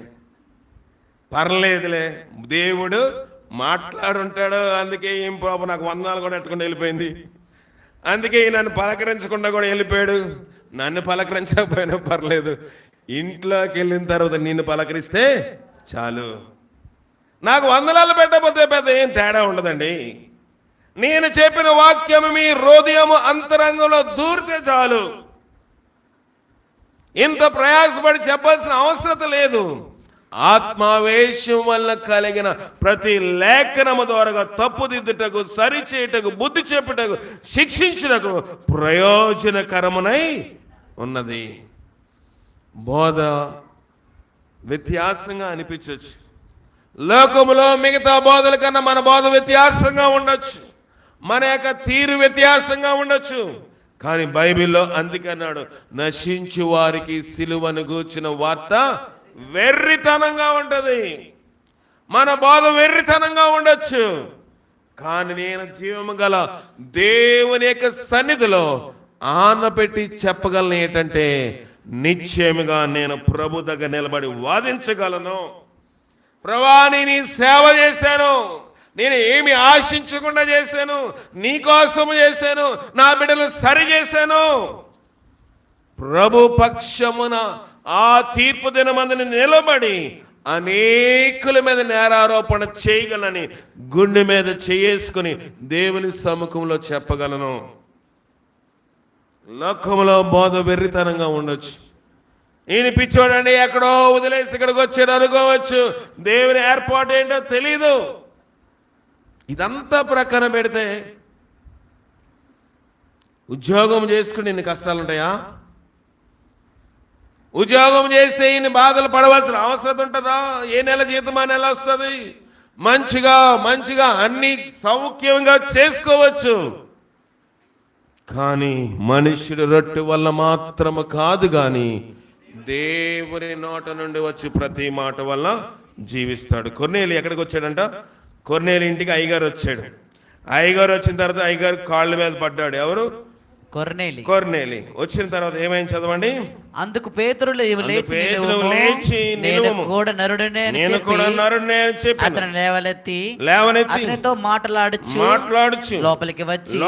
పర్లేదులే, దేవుడు మాట్లాడుంటాడు, అందుకే ఏం పాపం నాకు వందనాలు కూడా ఎట్టుకుండా వెళ్ళిపోయింది, అందుకే నన్ను పలకరించకుండా కూడా వెళ్ళిపోయాడు. నన్ను పలకరించకపోయినా పర్లేదు, ఇంట్లోకి వెళ్ళిన తర్వాత నిన్ను పలకరిస్తే చాలు. నాకు వందనాలు పెట్టకపోతే పెద్ద ఏం తేడా ఉండదండి. నేను చెప్పిన వాక్యం మీ హృదయము అంతరంగంలో దూరితే చాలు. ఇంత ప్రయాసపడి చెప్పాల్సిన అవసరం లేదు. ఆత్మావేశం వల్ల కలిగిన ప్రతి లేఖనము ద్వారా తప్పుదిద్దుటకు, సరిచేయటకు, బుద్ధి చెప్పుటకు, శిక్షించుటకు ప్రయోజనకరమునై ఉన్నది. బోధ వ్యత్యాసంగా అనిపించవచ్చు. లోకములో మిగతా బోధల కన్నా మన బోధ వ్యత్యాసంగా ఉండొచ్చు, మన యొక్క తీరు వ్యత్యాసంగా ఉండొచ్చు. కానీ బైబిల్లో అందుకన్నాడు, నశించు వారికి సిలువను గూర్చిన వార్త వెర్రితనంగా ఉంటది. మన బోధ వెర్రితనంగా ఉండొచ్చు, కానీ నేను జీవము గల దేవుని యొక్క సన్నిధిలో ఆనపెట్టి చెప్పగలను ఏంటంటే, నిశ్చయముగా నేను ప్రభు దగ్గర నిలబడి వాదించగలను. ప్రభువా, నీ సేవ చేశాను, నేను ఏమి ఆశించకుండా చేశాను, నీ కోసము చేశాను, నా బిడ్డలు సరి చేశాను. ప్రభు పక్షమున ఆ తీర్పు దినమందుని నిలబడి అనేకుల మీద నేరారోపణ చేయగలని గుండె మీద చేసుకుని దేవుని సముఖంలో చెప్పగలను. లోకంలో బోధ వెర్రితనంగా ఉండొచ్చు. ఈయన పిచ్చోడండి, ఎక్కడో వదిలేసి ఇక్కడికి వచ్చాడు అనుకోవచ్చు. దేవుని ఏర్పాటు ఏంటో తెలీదు. ఇదంతా ప్రక్కన పెడితే ఉద్యోగం చేసుకుని ఇన్ని కష్టాలు ఉంటాయా? ఉద్యోగం చేస్తే ఈయన బాధలు పడవలసిన అవసరం ఉంటుందా? ఏ నెల జీతం ఆ నెల వస్తుంది. మంచిగా అన్ని సౌఖ్యంగా చేసుకోవచ్చు. కానీ మనుష్యుడు రొట్టె వల్ల మాత్రము కాదు, కానీ దేవుని నోట నుండి వచ్చి ప్రతి మాట వల్ల జీవిస్తాడు. కొర్నేలి ఎక్కడికి వచ్చాడంట? కొర్నేలి ఇంటికి అయ్యగారు వచ్చాడు. అయ్యగారు వచ్చిన తర్వాత అయ్యగారు కాళ్ళ మీద పడ్డాడు. ఎవరు? కొర్నేలి. వచ్చిన తర్వాత ఏమైంది చదవండి. అందుకు పేతురు లేచి నేను కూడా నరుడనే అని చెప్పి అతను లేవనెత్తి అతనితో మాట్లాడుచు లోపలికి వచ్చి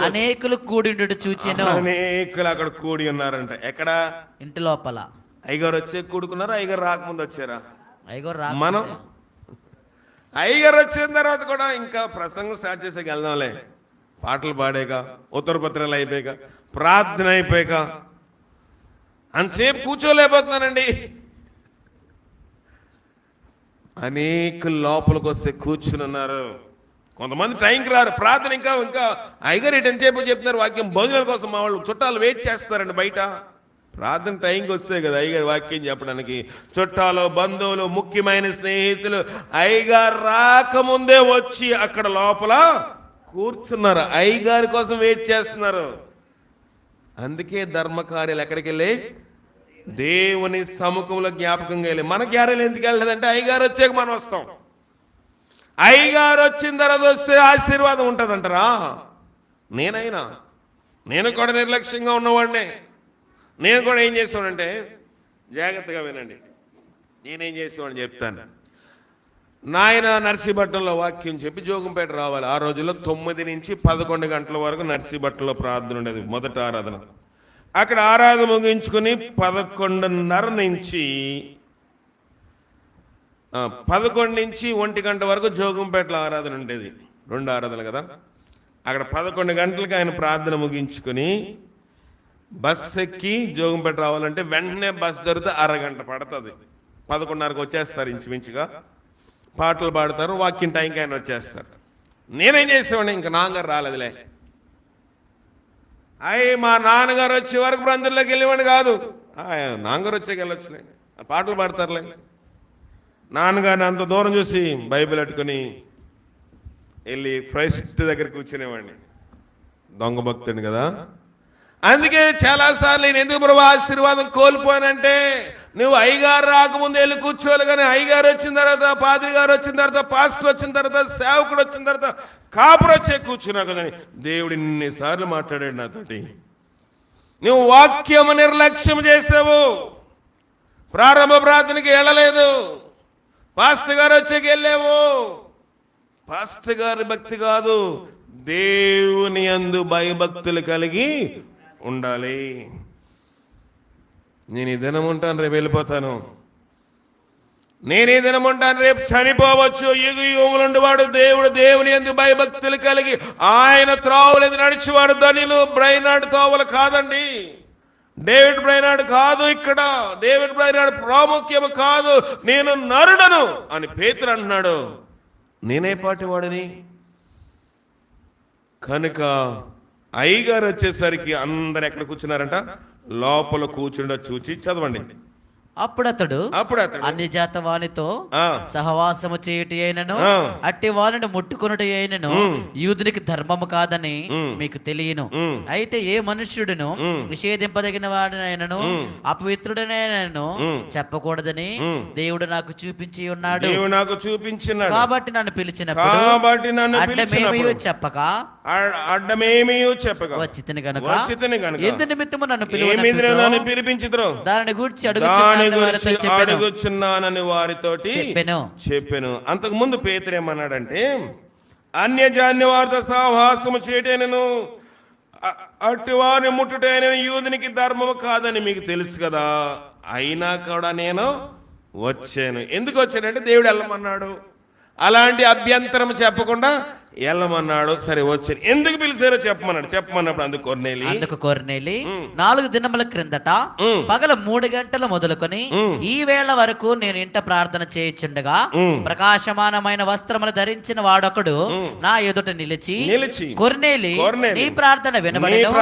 అనేకులు కూడి చూచెను. అనేకులు అక్కడ కూడి ఉన్నారంట. ఎక్కడ? ఇంటి లోపల. అయ్యగారు వచ్చే కూడుకున్నారా? అయ్యగారు రాకముందు వచ్చారా? అయ్యగారు మనం అయ్యగారు వచ్చిన తర్వాత కూడా ఇంకా ప్రసంగం స్టార్ట్ చేసేకి వెళ్దాంలే. పాటలు పాడాక, ఉత్తరపత్రాలు అయిపోయాక, ప్రార్థన అయిపోయాక అంతసేపు కూర్చోలేకపోతున్నానండి. అనేక లోపలికి వస్తే కూర్చుని ఉన్నారు. కొంతమంది టైంకి రారు. ప్రార్థన ఇంకా అయ్యగారు ఎంతసేపు చెప్తున్నారు వాక్యం. భోజనాల కోసం మా వాళ్ళు చుట్టాలు వెయిట్ చేస్తారండి బయట. ప్రార్థన టైంకి వస్తే కదా అయ్యగారు వాక్యం చెప్పడానికి. చుట్టాలు, బంధువులు, ముఖ్యమైన స్నేహితులు అయ్యగారు రాకముందే వచ్చి అక్కడ లోపల కూర్చున్నారు. అయ్యగారి కోసం వెయిట్ చేస్తున్నారు. అందుకే ధర్మకార్యాలు ఎక్కడికి వెళ్ళి దేవుని సముఖంలో జ్ఞాపకంగా వెళ్ళి. మన గ్యారెలు ఎందుకు వెళ్ళలేదంటే అయ్యగారు వచ్చాక మనం వస్తాం. అయ్యగారు వచ్చిన తర్వాత వస్తే ఆశీర్వాదం ఉంటుందంటారా? నేను కూడా నిర్లక్ష్యంగా ఉన్నవాడినే. నేను కూడా ఏం చేసానంటే, జాగ్రత్తగా వినండి, నేనేం చేసేవాడిని చెప్తాను. నాయన నర్సీపట్నంలో వాక్యం చెప్పి జోగంపేట రావాలి. ఆ రోజుల్లో 9 నుంచి 11 గంటల వరకు నర్సీపట్నంలో ప్రార్థన ఉండేది, మొదటి ఆరాధన. అక్కడ ఆరాధన ముగించుకుని 11:30 నుంచి 11 నుంచి 1 గంట వరకు జోగంపేటలో ఆరాధన ఉండేది. 2 ఆరాధనలు కదా. అక్కడ 11 గంటలకు ఆయన ప్రార్థన ముగించుకుని బస్ ఎక్కి జోగంపేట రావాలంటే వెంటనే బస్ దొరికితే అరగంట పడుతుంది. 11:30కి వచ్చేస్తారు ఇంచుమించుగా. పాటలు పాడతారు, వాక్యం టైంకి ఆయన వచ్చేస్తారు. నేనేం చేసేవాడిని, ఇంకా నాన్నగారు రాలేదులే, మా నాన్నగారు వచ్చే వరకు బ్రందుల్లోకి వెళ్ళేవాడిని కాదు. నాన్నగారు వచ్చాక వెళ్ళొచ్చులే, పాటలు పాడతారులే. నాన్నగారిని అంత దూరం చూసి బైబిల్ పెట్టుకుని వెళ్ళి ఫస్ట్ దగ్గర కూర్చునేవాడిని. దొంగ భక్తుడిని కదా. అందుకే చాలాసార్లు నేను ఎందుకు ప్రభు ఆశీర్వాదం కోల్పోయానంటే, నువ్వు అయ్యగారు రాకముందు వెళ్ళి కూర్చోవాలి. కానీ అయ్యగారు వచ్చిన తర్వాత, పాద్రి గారు వచ్చిన తర్వాత, పాస్టర్ వచ్చిన తర్వాత, సేవకుడు వచ్చిన తర్వాత, కాపురు వచ్చే కూర్చున్నా కదని దేవుడు ఇన్నిసార్లు మాట్లాడాడు నాతోటి. నువ్వు వాక్యము నిర్లక్ష్యం చేసావు, ప్రారంభ ప్రార్థనకి వెళ్ళలేదు, పాస్టర్ గారు వచ్చేకి వెళ్ళావు. పాస్టర్ గారి భక్తి కాదు, దేవుని యందు భయభక్తులు కలిగి ఉండాలి. నేను ఈ దినం ఉంటాను, రేపు వెళ్ళిపోతాను. నేను ఈ దినం ఉంటాను, రేపు చనిపోవచ్చు. యుగ యుగములుండి వాడు దేవుడు దేవుని యందు భయభక్తులు కలిగి ఆయన త్రోవలేదు నడిచేవాడు ధనిలు. బ్రైనాడ్ త్రోవలు కాదండి, డేవిడ్ బ్రైనాడ్ కాదు. ఇక్కడ డేవిడ్ బ్రైనాడ్ ప్రాముఖ్యము కాదు. నేను నరుడను అని పేతురు అంటున్నాడు. నేనే పాటివాడిని. కనుక అయ్యగారు వచ్చేసరికి అందరు ఎక్కడ కూర్చున్నారంట, లోపల కూర్చుండ చూచి చదవండి. అప్పుడు అతడు అన్ని జాత వానితో సహవాసము చేయుట అయినను అట్టి వారిని ముట్టుకొనుట అయినను యూదునికి ధర్మము కాదని మీకు తెలియను. అయితే ఏ మనుష్యుడును నిషేధింపదగిన వాడినైనను అపవిత్రుడనైనను చెప్పకూడదని దేవుడు నాకు చూపించి ఉన్నాడు. కాబట్టి నన్ను పిలిచినప్పుడు అడ్డమేమీ చెప్పక వచ్చితిని గనుక ఎందు నిమిత్తము నన్ను పిలిపించుదురు దానిని గూర్చి అడుగుచున్నానని వారితోటి చెప్పెను. అంతకు ముందు పేతురు ఏమన్నాడంటే, అన్యజాన్య వారితో సహవాసము చేయటేనను అట్టి వారిని ముట్టుటైన యూదునికి ధర్మము కాదని మీకు తెలుసు కదా, అయినా కూడా నేను వచ్చాను. ఎందుకు వచ్చానంటే దేవుడు వెళ్ళమన్నాడు. అలాంటి అభ్యంతరం చెప్పకుండా వెళ్ళమన్నాడు. సరే వచ్చాను. ఎందుకు పిలిచారో చెప్పమన్నప్పుడు అందుకు కొర్నేలి 4 దినముల క్రిందట పగల 3 గంటలు మొదలుకొని ఈ వేళ వరకు నేను ఇంట ప్రార్థన చేయుచుండగా ప్రకాశమానమైన వస్త్రములు ధరించిన వాడొకడు నా ఎదుట నిలిచి కొర్నేలి నీ ప్రార్థన వినబడెను,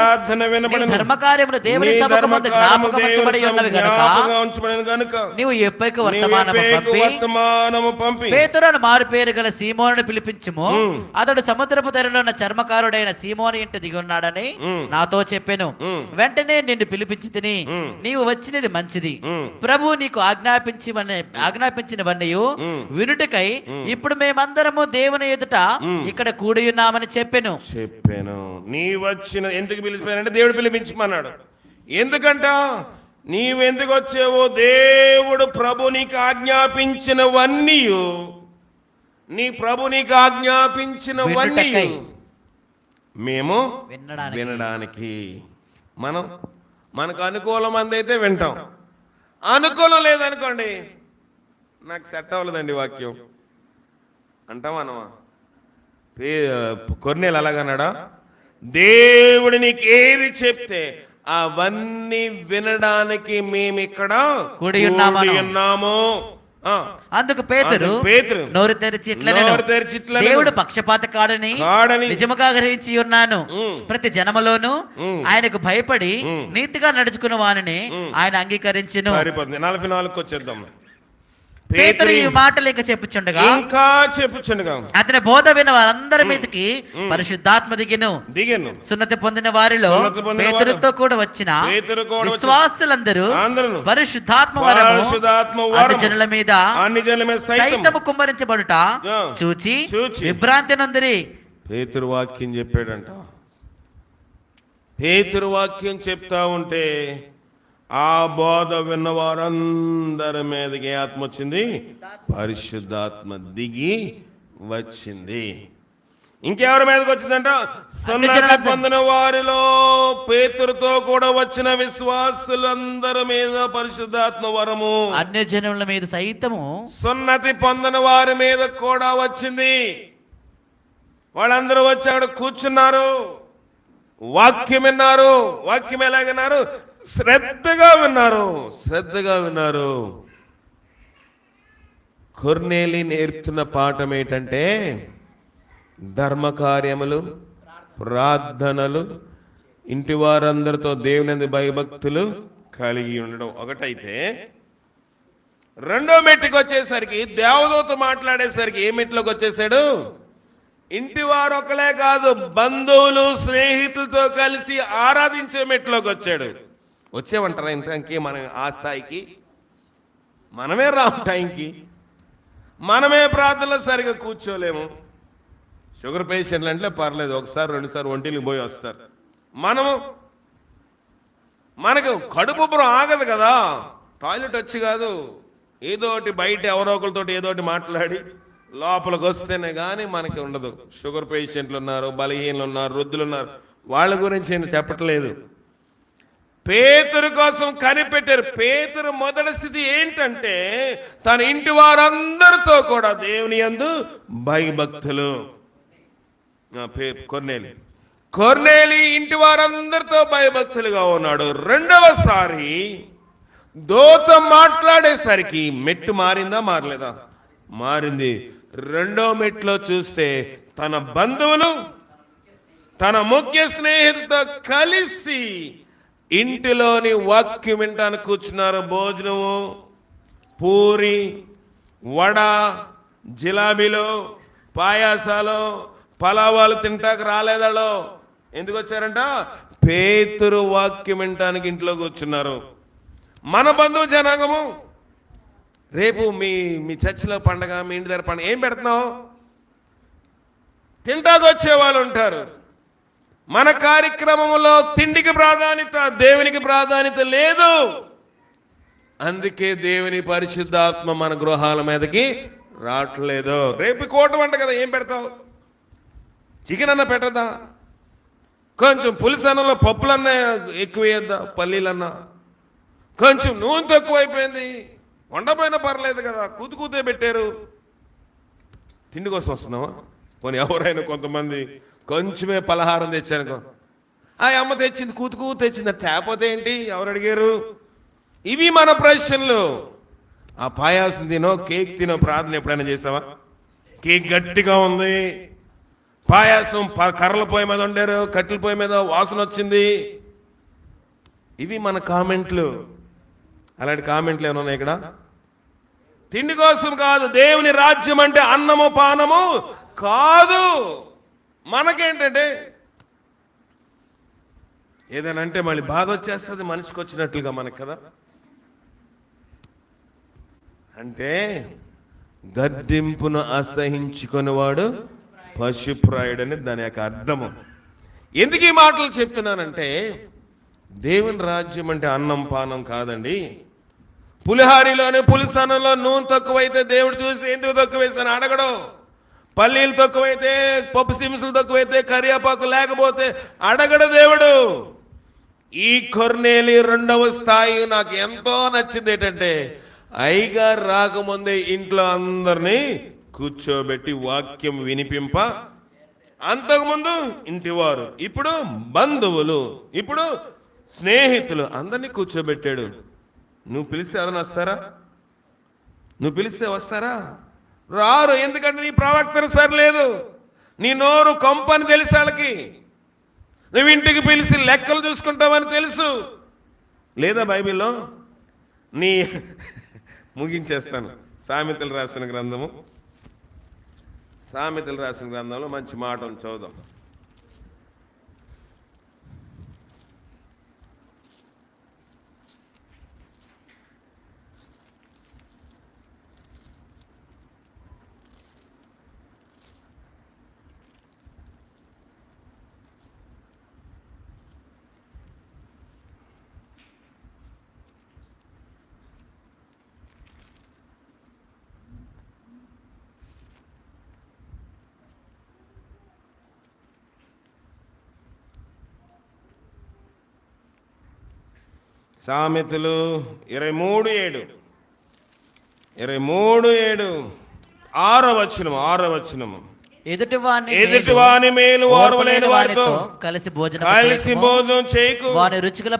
ధర్మకార్యములు దేవుని సముఖమందు జ్ఞాపకం ఉంచబడి ఉన్నవి గనుక నీవు ఎప్పటికి వర్తమానము పంపి పేతురును మారు పేరు గల సీమోనును పిలిపించుము, అతడు సముద్రపు తెరలో ఉన్న చర్మకారుడైన సీమోను ఇంటి దిగి ఉన్నాడని నాతో చెప్పాను. వెంటనే నిన్ను పిలిపించి తిని నీవు వచ్చినది మంచిది, ప్రభు నీకు ఆజ్ఞాపించినవన్నీ వినుటకై ఇప్పుడు మేమందరము దేవుని ఎదుట ఇక్కడ కూడి ఉన్నామని చెప్పాను. నీ వచ్చిన ఎందుకు పిలిచిపోయానంటే దేవుడు పిలిపించమన్నాడు. ఎందుకంట నీవెందుకు వచ్చావో, దేవుడు ప్రభు నీకు ఆజ్ఞాపించినవన్నీ, నీ ప్రభు నీకు ఆజ్ఞాపించినవన్నీ మేము వినడానికి. మనకు అనుకూలం అందైతే వింటాం, అనుకూలం లేదనుకోండి, నాకు సెట్ అవ్వలేదండి వాక్యం అంటాం అనమా. కొర్నేలు అలాగన్నాడా? దేవుడు నీకు ఏది చెప్తే అవన్నీ వినడానికి మేమిక్కడ కూడి ఉన్నాము. అందుకు పేతురు నోరు తెరిచి ఇట్లా దేవుడు పక్షపాత కాడని నిజముగా గ్రహించి ఉన్నాను. ప్రతి జనములోను ఆయనకు భయపడి నీతిగా నడుచుకున్న వానిని ఆయన అంగీకరించును. 44 వచ్చేద్దాం. పేతురు ఈ మాటలు ఇంకా చెప్పుచుండగా అతని బోధ విన్న వారందరి మీదకి పరిశుద్ధాత్మ దిగెను. సున్నతి పొందిన వారిలో పేతురుతో కూడా వచ్చిన విశ్వాసులందరూ పరిశుద్ధాత్మ వరము అన్ని జనుల మీద సైతము కుమ్మరించబడుట చూచి విభ్రాంతి నొందిరి. పేతురు వాక్యం చెప్పాడంట. పేతురు వాక్యం చెప్తా ఉంటే ఆ బోధ విన్న వారందరి మీదకి ఆత్మ వచ్చింది, పరిశుద్ధాత్మ దిగి వచ్చింది. ఇంకెవరి మీదకి వచ్చిందంట? సున్నతి పొందిన వారిలో పేతురుతో కూడా వచ్చిన విశ్వాసులందరి మీద పరిశుద్ధాత్మ వరము అన్య జనుల మీద సైతము సున్నతి పొందిన వారి మీద కూడా వచ్చింది. వాళ్ళందరూ వచ్చి అక్కడ కూర్చున్నారు, వాక్యం విన్నారు. వాక్యం ఎలాగన్నారు? శ్రద్ధగా విన్నారు. కొర్నేలి నేర్పుతున్న పాఠం ఏంటంటే ధర్మకార్యములు, ప్రార్థనలు, ఇంటి వారందరితో దేవుని భయభక్తులు కలిగి ఉండడం ఒకటైతే, రెండో మెట్టుకు వచ్చేసరికి దేవదూత మాట్లాడేసరికి ఏ మెట్లోకి వచ్చేసాడు? ఇంటి వారు ఒకలే కాదు, బంధువులు స్నేహితులతో కలిసి ఆరాధించే మెట్లోకి వచ్చాడు. వచ్చేవంటారా ఇంతకి? మనం ఆ స్థాయికి మనమే రాము. టైంకి మనమే ప్రార్థనలో సరిగా కూర్చోలేము. షుగర్ పేషెంట్లు అంటే పర్లేదు, ఒకసారి 2 సార్లు ఒంటికి పోయి వస్తారు. మనకు కడుపు ఆగదు కదా, టాయిలెట్ వచ్చి కాదు, ఏదోటి బయట ఎవరో ఒకరితో ఏదోటి మాట్లాడి లోపలికి వస్తేనే కానీ మనకి ఉండదు. షుగర్ పేషెంట్లు ఉన్నారు, బలహీనలు ఉన్నారు, వృద్ధులు ఉన్నారు, వాళ్ళ గురించి నేను చెప్పట్లేదు. పేతురు కోసం కనిపెట్టారు. పేతురు మొదటి స్థితి ఏంటంటే తన ఇంటి వారందరితో కూడా దేవుని యందు భయభక్తులు. కొర్నేలి ఇంటి వారందరితో భయభక్తులుగా ఉన్నాడు. రెండవసారి దూత మాట్లాడేసరికి మెట్టు మారిందా? మారలేదా? మారింది. రెండో మెట్లో చూస్తే తన బంధువులు, తన ముఖ్య స్నేహితులతో కలిసి ఇంటిలోని వాక్యం వింటానికి కూర్చున్నారు. భోజనము, పూరి, వడ, జిలాబీలు, పాయాసాలు, పలావాలు తింటాక రాలేదాలో. ఎందుకు వచ్చారంట? పేతురు వాక్యం వింటానికి ఇంట్లో కూర్చున్నారు. మన బంధువు జనాంగము రేపు మీ చర్చిలో పండగ, మీ ఇంటి దగ్గర పండగ, ఏం పెడుతున్నావు? తింటాకు వచ్చే వాళ్ళు ఉంటారు. మన కార్యక్రమంలో తిండికి ప్రాధాన్యత, దేవునికి ప్రాధాన్యత లేదు. అందుకే దేవుని పరిశుద్ధాత్మ మన గృహాల మీదకి రావట్లేదు. రేపు కోట వంట కదా, ఏం పెడతావు? చికెన్ అన్న పెట్టదా? కొంచెం పులుసన్నంలో పప్పులన్నా ఎక్కువ వేయద్దా? పల్లీలన్నా కొంచెం నూనె తక్కువైపోయింది, వండపోయినా పర్లేదు కదా, కూతే పెట్టారు. తిండి కోసం వస్తున్నావా? పోనీ ఎవరైనా కొంతమంది కొంచెమే పలహారం తెచ్చానుకో, ఆ అమ్మ తెచ్చింది, కూతుకు తెచ్చింది, తేపోతే ఏంటి, ఎవరు అడిగారు? ఇవి మన ప్రశ్నలు. ఆ పాయాసం తినో, కేక్ తినో ప్రార్థన ఎప్పుడైనా చేసావా? కేక్ గట్టిగా ఉంది, పాయాసం కర్రల పొయ్యి మీద వండారు, కట్టెల పొయ్యి మీద వాసన వచ్చింది. ఇవి మన కామెంట్లు. అలాంటి కామెంట్లు ఏమైనా ఉన్నాయి ఇక్కడ? తిండి కోసం కాదు. దేవుని రాజ్యం అంటే అన్నము పానము కాదు. మనకేంటంటే ఏదైనా అంటే మళ్ళీ బాధ వచ్చేస్తుంది మనిషికి వచ్చినట్లుగా మనకు కదా. అంటే గద్దింపును అసహించుకునేవాడు పశుప్రాయుడని దాని యొక్క అర్థము. ఎందుకు ఈ మాటలు చెప్తున్నానంటే దేవుని రాజ్యం అంటే అన్నం పానం కాదండి. పులిహారిలోనే పులిసనంలో నూనె తక్కువైతే దేవుడు చూసి ఎందుకు తక్కువ వేసాను అడగడం. పల్లీలు తక్కువైతే, పప్పు సిమ్సులు తక్కువైతే, కరియాపాకు లేకపోతే అడగడు దేవుడు. ఈ కొర్నేలి రెండవ స్థాయి నాకు ఎంతో నచ్చింది. ఏంటంటే అయ్యగారు రాకముందే ఇంట్లో అందరినీ కూర్చోబెట్టి వాక్యం వినిపింప అంతకుముందు ఇంటివారు, ఇప్పుడు బంధువులు, ఇప్పుడు స్నేహితులు, అందరినీ కూర్చోబెట్టాడు. నువ్వు పిలిస్తే ఎవరైనా వస్తారా? నువ్వు పిలిస్తే వస్తారా? రారు. ఎందుకంటే నీ ప్రవక్తన సరిలేదు, నీ నోరు కంపని తెలుసు వాళ్ళకి. నువ్వు ఇంటికి పిలిచి లెక్కలు చూసుకుంటావని తెలుసు. లేదా బైబిల్లో నీ ముగించేస్తాను. సామెతలు రాసిన గ్రంథము, సామెతలు రాసిన గ్రంథంలో మంచి మాట ఉంది, చదువుదాం. సామెతలు 23:7, 23:7, 6వ వచనము. ఎదుటివాని మేలు ఓర్వలేని వారితో కలిసి భోజనం చేయకు. వాడి రుచిగల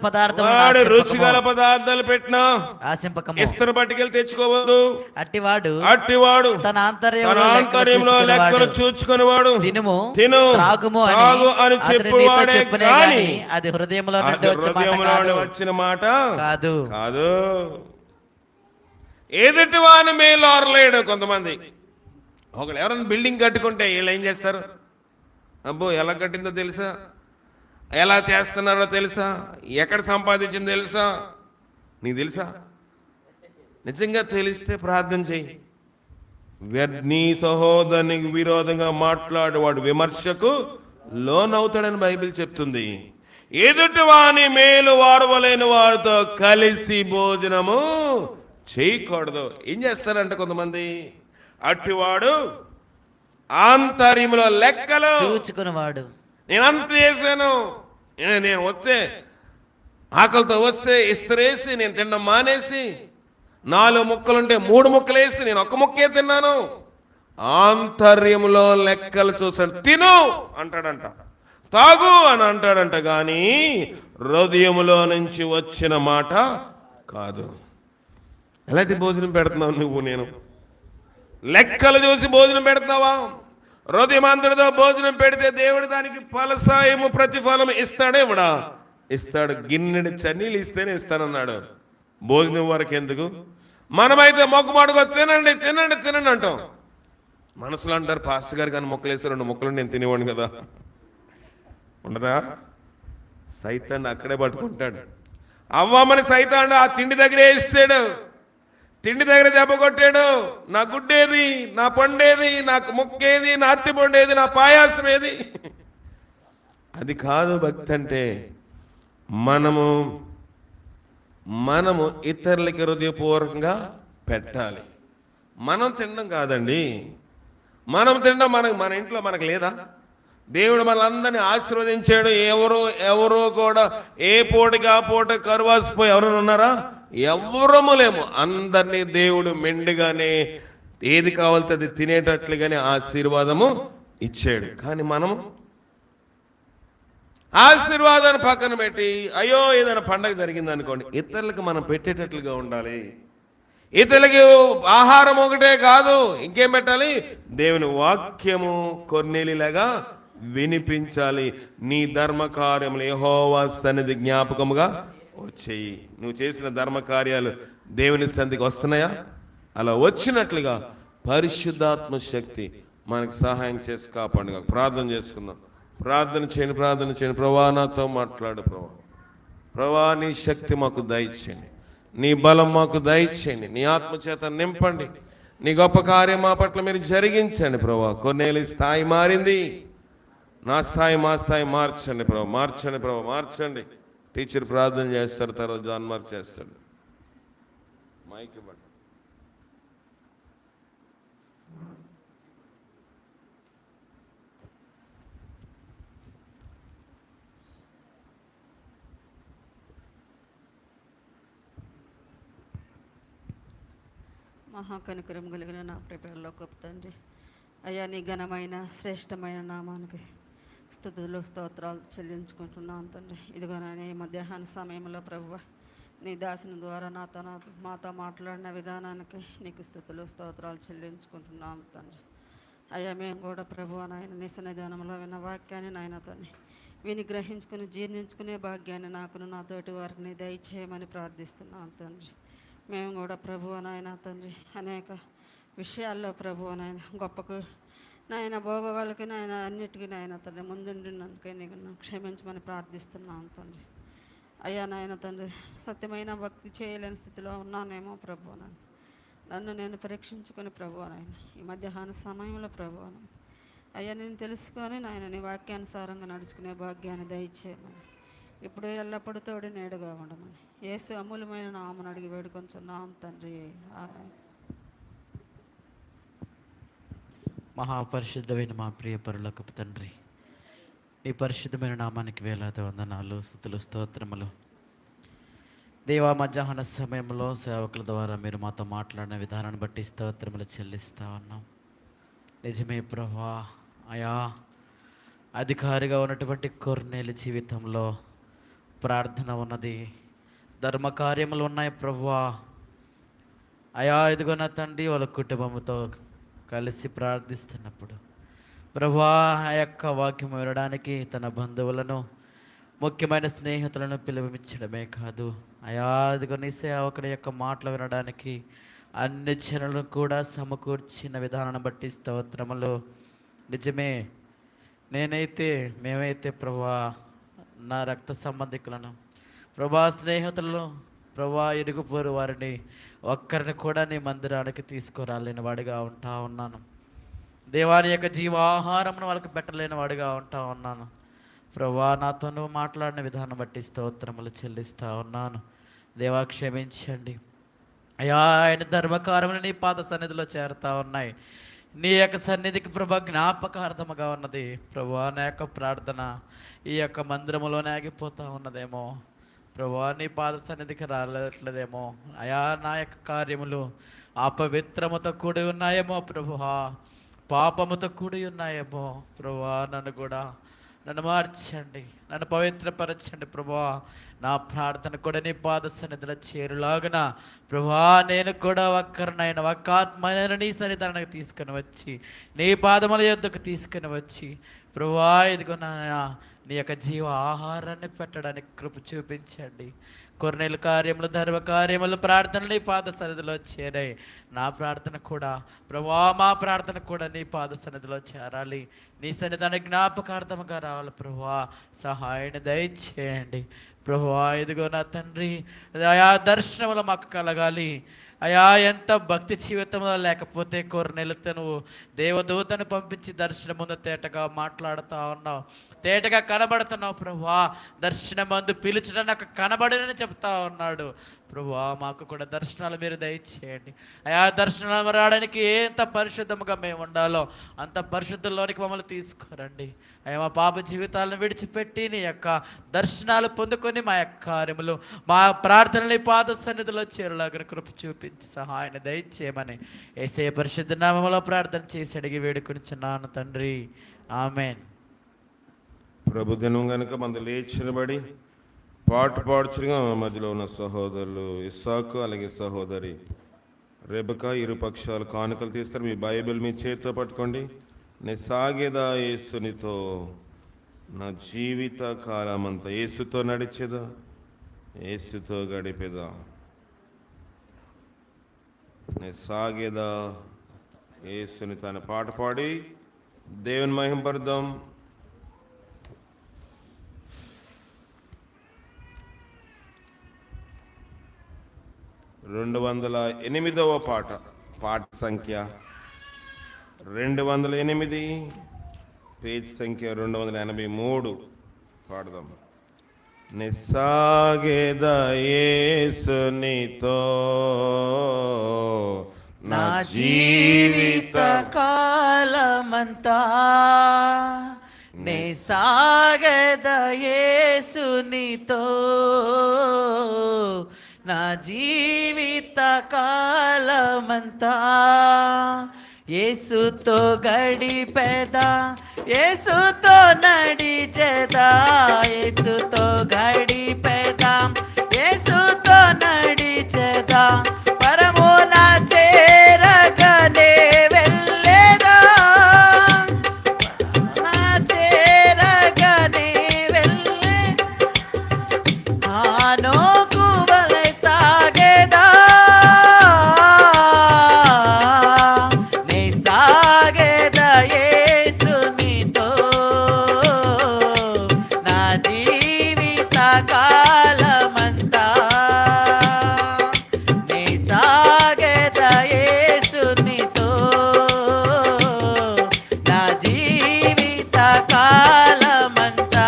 పదార్థాలు పెట్టినా ఆశింపకము. ఇస్తరు పట్టుకెళ్ళి తెచ్చుకోవద్దు. అట్టివాడు తన ఆంతర్యంలో లెక్కలు చూచుకునేవాడు. తిను త్రాగు అని చెప్పువాడే కానీ అది హృదయంలో వచ్చిన మాట కాదు. ఎదుటివాని మేలు ఓర్వలేడు. కొంతమంది ఒకళ్ళు ఎవరైనా బిల్డింగ్ కట్టుకుంటే వీళ్ళు ఏం చేస్తారు? అబ్బో ఎలా కట్టిందో తెలుసా, ఎలా చేస్తున్నారో తెలుసా, ఎక్కడ సంపాదించిందో తెలుసా? నీకు తెలుసా? నిజంగా తెలిస్తే ప్రార్థన చెయ్యి. నీ సహోదరునికి విరోధంగా మాట్లాడేవాడు విమర్శకు లోనవుతాడని బైబిల్ చెప్తుంది. ఎదుటివాని మేలు ఓర్వలేని వారితో కలిసి భోజనము చేయకూడదు. ఏం చేస్తారంటే కొంతమంది, అట్టివాడు ఆంతర్యంలో లెక్కలు చూచుకునేవాడు. నేను అంత చేశాను, నేను వస్తే ఆకలితో వస్తే ఇస్తరేసి నేను తినడం మానేసి 4 ముక్కలుంటే 3 ముక్కలు వేసి నేను 1 ముక్కే తిన్నాను. ఆంతర్యంలో లెక్కలు చూసాను. తిను అంటాడంట, తాగు అని అంటాడంట, కానీ హృదయములో నుంచి వచ్చిన మాట కాదు. ఎలాంటి భోజనం పెడుతున్నావు నువ్వు? నేను లెక్కలు చూసి భోజనం పెడతావా? హృదయమంతటితో భోజనం పెడితే దేవుడు దానికి ఫలసాయము ప్రతిఫలం ఇస్తాడే? ఇవ్వడా? ఇస్తాడు. గిన్నెడు చన్నీళ్ళు ఇస్తేనే ఇస్తానన్నాడు. భోజనం వరకు ఎందుకు? మనమైతే మొక్కుమాడుకో తినండి తినండి తినండి అంటాం. మనసులో అంటారు, పాస్టర్ గారు కానీ మొక్కలేసి 2 ముక్కలు నేను తినేవాడు కదా. ఉండదా? సైతాన్ని అక్కడే పట్టుకుంటాడు. అవ్వమని సైతాన్ని ఆ తిండి దగ్గరే ఇస్తాడు. తిండి దగ్గర దెబ్బ కొట్టాడు. నా గుడ్డేది, నా పండేది, నాకు ముక్కేది, నా అట్టి పండేది, నా పాయాసం ఏది? అది కాదు భక్తి అంటే. మనము ఇతరులకి హృదయపూర్వకంగా పెట్టాలి. మనం తినడం కాదండి. మనం తినడం మన ఇంట్లో మనకు లేదా? దేవుడు మనందరినీ ఆశీర్వదించాడు. ఎవరో కూడా ఏ పూటకి ఆ పూట కరువాసిపోయి ఎవరైనా ఉన్నారా? ఎవరము లేము. అందరినీ దేవుడు మెండుగానే ఏది కావాలితే అది తినేటట్లుగానే ఆశీర్వాదము ఇచ్చాడు. కానీ మనము ఆశీర్వాదాన్ని పక్కన పెట్టి అయ్యో ఏదైనా పండగ జరిగింది అనుకోండి, ఇతరులకు మనం పెట్టేటట్లుగా ఉండాలి. ఇతరులకి ఆహారం ఒకటే కాదు, ఇంకేం పెట్టాలి? దేవుని వాక్యము కొర్నేలిలాగా వినిపించాలి. నీ ధర్మ కార్యములు యెహోవా సన్నిధి జ్ఞాపకముగా వచ్చేయి. నువ్వు చేసిన ధర్మ కార్యాలు దేవుని సన్నిధికి వస్తున్నాయా? అలా వచ్చినట్లుగా పరిశుద్ధాత్మ శక్తి మనకు సహాయం చేసి కాపాడుగా. ప్రార్థన చేసుకుందాం. ప్రార్థన చేయండి. ప్రభా నాతో మాట్లాడు. ప్రభా నీ శక్తి మాకు దయచేయండి, నీ బలం మాకు దయచేయండి, నీ ఆత్మచేత నింపండి, నీ గొప్ప కార్యం మా పట్ల మీరు జరిగించండి. ప్రభా కొన్నేళ్ళ స్థాయి మారింది, నా స్థాయి మా స్థాయి మార్చండి ప్రభా, మార్చండి. టీచర్ ప్రార్థన చేస్తారు, తర్వాత జాన్ మార్క్ చేస్తాడు. మైక్ ఇవ్వండి. మహాకనికరం కలిగిన నా ప్రేమలో గొప్ప తండ్రి, అయ్యా నీ ఘనమైన శ్రేష్టమైన నామానికి స్తుతులు స్తోత్రాలు చెల్లించుకుంటున్నాను తండ్రి. ఇదిగో నాయన ఈ మధ్యాహ్న సమయంలో ప్రభువా నీ దాసుని ద్వారా మాతో మాట్లాడిన విధానానికి నీకు స్తుతులు స్తోత్రాలు చెల్లించుకుంటున్నాము తండ్రి. అయ్యా మేము కూడా ప్రభువా నాయన నీ సన్నిధానంలో విన్న వాక్యాన్ని నాయన తండ్రి విని గ్రహించుకుని జీర్ణించుకునే భాగ్యాన్ని నాకును నా తోటి వారికి నీ దయచేయమని ప్రార్థిస్తున్నాను తండ్రి. మేము కూడా ప్రభువా నాయన తండ్రి అనేక విషయాల్లో ప్రభువా నాయన గొప్పకు నాయన భోగవాళ్ళకి నాయన అన్నిటికీ నాయన తండ్రి ముందుండినందుకే నీకు క్షమించమని ప్రార్థిస్తున్నాను తండ్రి. అయ్యా నాయన తండ్రి సత్యమైన భక్తి చేయలేని స్థితిలో ఉన్నానేమో ప్రభువా నాయన నన్ను నేను పరీక్షించుకొని ప్రభువా నాయన ఈ మధ్యాహ్న సమయంలో ప్రభువా నాయన అయ్యా నేను తెలుసుకొని నాయన నీ వాక్యానుసారంగా నడుచుకునే భాగ్యాన్ని దయచేయమని ఇప్పుడు ఎల్లప్పుడూ తోడు నేడుగా ఉండమని యేసు అమూల్యమైన నామను అడిగి వేడుకొంచున్నాం తండ్రి. ఆమేన్. మహాపరిశుద్ధమైన మా ప్రియ పరలోకపు తండ్రి, నీ పరిశుద్ధమైన నామానికి వేలాది వందనాలు, స్తుతులు, స్తోత్రములు. దేవా మధ్యాహ్న సమయంలో సేవకుల ద్వారా మీరు మాతో మాట్లాడిన విధానాన్ని బట్టి స్తోత్రములు చెల్లిస్తా ఉన్నాం. నిజమే ప్రభా, అయా అధికారిగా ఉన్నటువంటి కొర్నేలు జీవితంలో ప్రార్థన ఉన్నది, ధర్మకార్యములు ఉన్నాయి ప్రభువా. అయా ఇదిగో నా తండ్రి వాళ్ళ కుటుంబంతో కలిసి ప్రార్థిస్తున్నప్పుడు ప్రభువా ఆ యొక్క వాక్యం వినడానికి తన బంధువులను ముఖ్యమైన స్నేహితులను పిలువమిచ్చడమే కాదు అయా ఇదిగో నీ సేవకుడి యొక్క మాటలు వినడానికి అన్ని జనులను కూడా సమకూర్చిన విధానాన్ని బట్టి స్తోత్రములు. నిజమే, మేమైతే ప్రభువా నా రక్త సంబంధికులను ప్రభా స్నేహితులను ప్రభా ఇరుగుపోరు వారిని ఒక్కరిని కూడా నీ మందిరానికి తీసుకురాలేని వాడిగా ఉంటా ఉన్నాను. దేవాని యొక్క జీవాహారమును వాళ్ళకి పెట్టలేని వాడిగా ఉంటా ఉన్నాను. ప్రభా నాతో నువ్వు మాట్లాడిన విధానం బట్టి స్తోత్రములు చెల్లిస్తూ ఉన్నాను. దేవా క్షమించండి అయ్యా. ఆయన ధర్మకారములు నీ పాద సన్నిధిలో చేరుతా ఉన్నాయి. నీ యొక్క సన్నిధికి ప్రభా జ్ఞాపకార్థముగా ఉన్నది. ప్రభా నా యొక్క ప్రార్థన ఈ యొక్క మందిరములోనే ఆగిపోతూ ఉన్నదేమో ప్రభా, నీ పాద సన్నిధికి రాలేట్లేదేమో అయా. నా యొక్క కార్యములు అపవిత్రముతో కూడి ఉన్నాయేమో ప్రభువా, పాపముతో కూడి ఉన్నాయేమో ప్రభువా. నన్ను మార్చండి, నన్ను పవిత్రపరచండి ప్రభువా. నా ప్రార్థన కూడా నీ పాద సన్నిధిలో చేరులాగున ప్రభువా నేను కూడా ఒక్క ఆత్మైన నీ సన్నిధానానికి తీసుకుని వచ్చి నీ పాదముల యొద్దకు తీసుకుని వచ్చి ప్రభువా ఇదిగో నీ యొక్క జీవ ఆహారాన్ని పెట్టడానికి కృప చూపించండి. కొర్నేలు కార్యములు, ధర్మ కార్యములు, ప్రార్థనలు నీ పాద సన్నిధిలో చేరాయి. నా ప్రార్థన కూడా ప్రభువా, మా ప్రార్థన కూడా నీ పాద సన్నిధిలో చేరాలి. నీ సన్నిధానం జ్ఞాపకార్థముగా రావాలి ప్రభువా. సహాయాన్ని దయచేయండి ప్రభువా. ఇదిగో నా తండ్రి అయా దర్శనములు మాకు కలగాలి అయా. ఎంత భక్తి జీవితంలో లేకపోతే కొర్నేలుతో నువ్వు దేవదూతను పంపించి దర్శనం ముందు తేటగా మాట్లాడుతూ ఉన్నావు, తేటగా కనబడుతున్నావు ప్రభువా. దర్శనం మందు పిలుచడం నాకు కనబడని చెప్తా ఉన్నాడు ప్రభువా. మాకు కూడా దర్శనాలు మీరు దయచేయండి అయా. దర్శనాలు రావడానికి ఎంత పరిశుద్ధముగా మేము ఉండాలో అంత పరిశుద్ధంలోనికి మమ్మల్ని తీసుకురండి అయ్యా. మా పాప జీవితాలను విడిచిపెట్టి నీ యొక్క దర్శనాలు పొందుకొని మా యొక్క కార్యములు, మా ప్రార్థనలు పాద సన్నిధిలో చేరులాగిన కృప చూపించి సహాయాన్ని దయచేయమని యేసయ్య పరిశుద్ధ నామములో ప్రార్థన చేసి అడిగి వేడుకొనిచున్నాను తండ్రి. ఆమెన్. ప్రభు దినం కనుక మంది లేచినబడి పాట పాడుచుగా మధ్యలో ఉన్న సహోదరులు ఇస్సాకు అలాగే సహోదరి రెబకా ఇరు పక్షాలు కానుకలు తీస్తారు. మీ బైబిల్ మీ చేతితో పట్టుకోండి. నే సాగేదా యేసునితో, నా జీవిత కాలమంతా యేసుతో నడిచేదా, యేసుతో గడిపేదా. నే సాగేదా యేసుని తన పాట పాడి దేవుని మహింపరుద్దాం. 208వ పాట, పాట సంఖ్య 208, పేజ్ సంఖ్య 283 పాడదాం. నిస్సాగేద యేసునితో నా జీవిత కాలమంతా, నే సాగేద యేసునితో నా జీవిత కాలమంతా. యేసుతో గడిపెదా, యేసుతో నడిచెదా, యేసుతో గడిపెదా, యేసుతో నడిచెదా, పరమున చేరగనే వెళ్ళేదా, పరమున చేరగనే వెళ్ళే ఆనోకు వలె సాగేదా, నే సాగేదా యేసునితో నా జీవిత కాలమంతా, నే సాగేదా యేసునితో నా జీవిత కాలమంతా.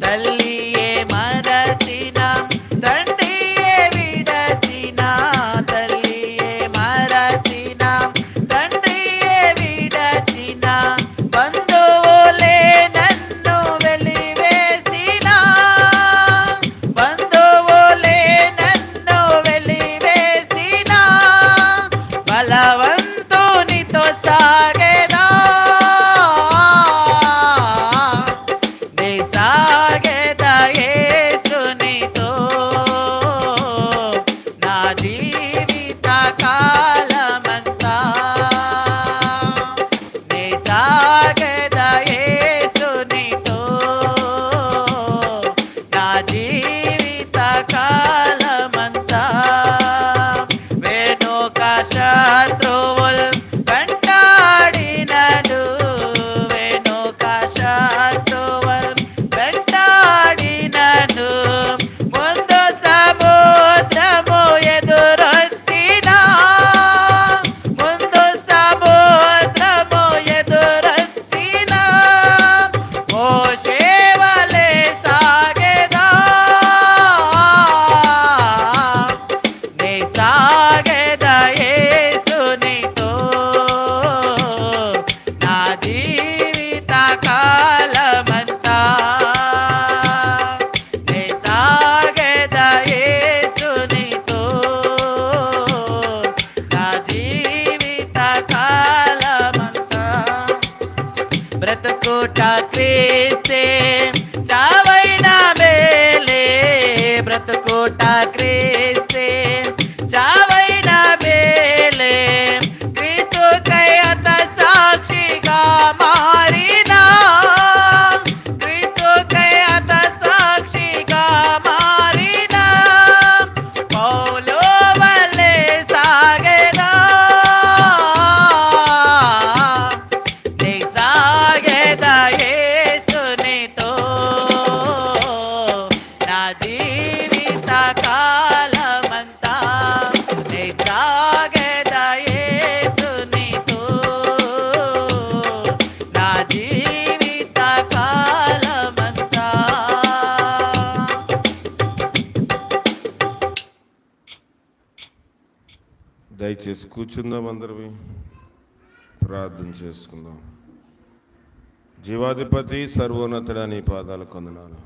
తల్లియే మరచిన, తండ్రియే విడచిన, తల్లియే మరచిన, తండ్రియే విడచిన, బంధువులే నన్ను వెలివేసిన, బంధువులే నన్ను వెలివేసిన, బలవంతునితో సాగేదా, నే సాగేదా యేసునితో నా జీవిత కాలమంతా, నే సాగేదా యేసునితో నా జీవిత కాలమంతా. వెనుక శత్రువుల్ వెంటాడినను, వెనుక శత్రువుల్ వెంటాడినను, ముందు సముద్రము ఎదురొచ్చినా, ముందు సముద్రము ఎదురొచ్చినా, మోషే వలె సాగేదా, నే సాగేదా యేసునితో నా జీవిత కాలమంతా, నే సాగేదా యేసునితో నా జీవిత కాలమంతా. బ్రతుకుట క్రీస్తే, చావైన మేలే, బ్రతుకుట క్రీస్తే, చావైన మేలే, క్రీస్తుకై అత సాక్షిగా మారినా, క్రీస్తుకై అత సాక్షిగా మారినా, పౌలు వలె సాగేదా, నే సాగేదా యేసునితో నా జీవిత కాలమంతా, నే సాగేదా యేసునితో నా జీవిత కాలమంతా. దయచేసి కూర్చుందాం, అందరివి ప్రార్థన చేసుకుందాం. జీవాధిపతి సర్వోన్నతుడా, నీ పాదాలు కొందనాలు.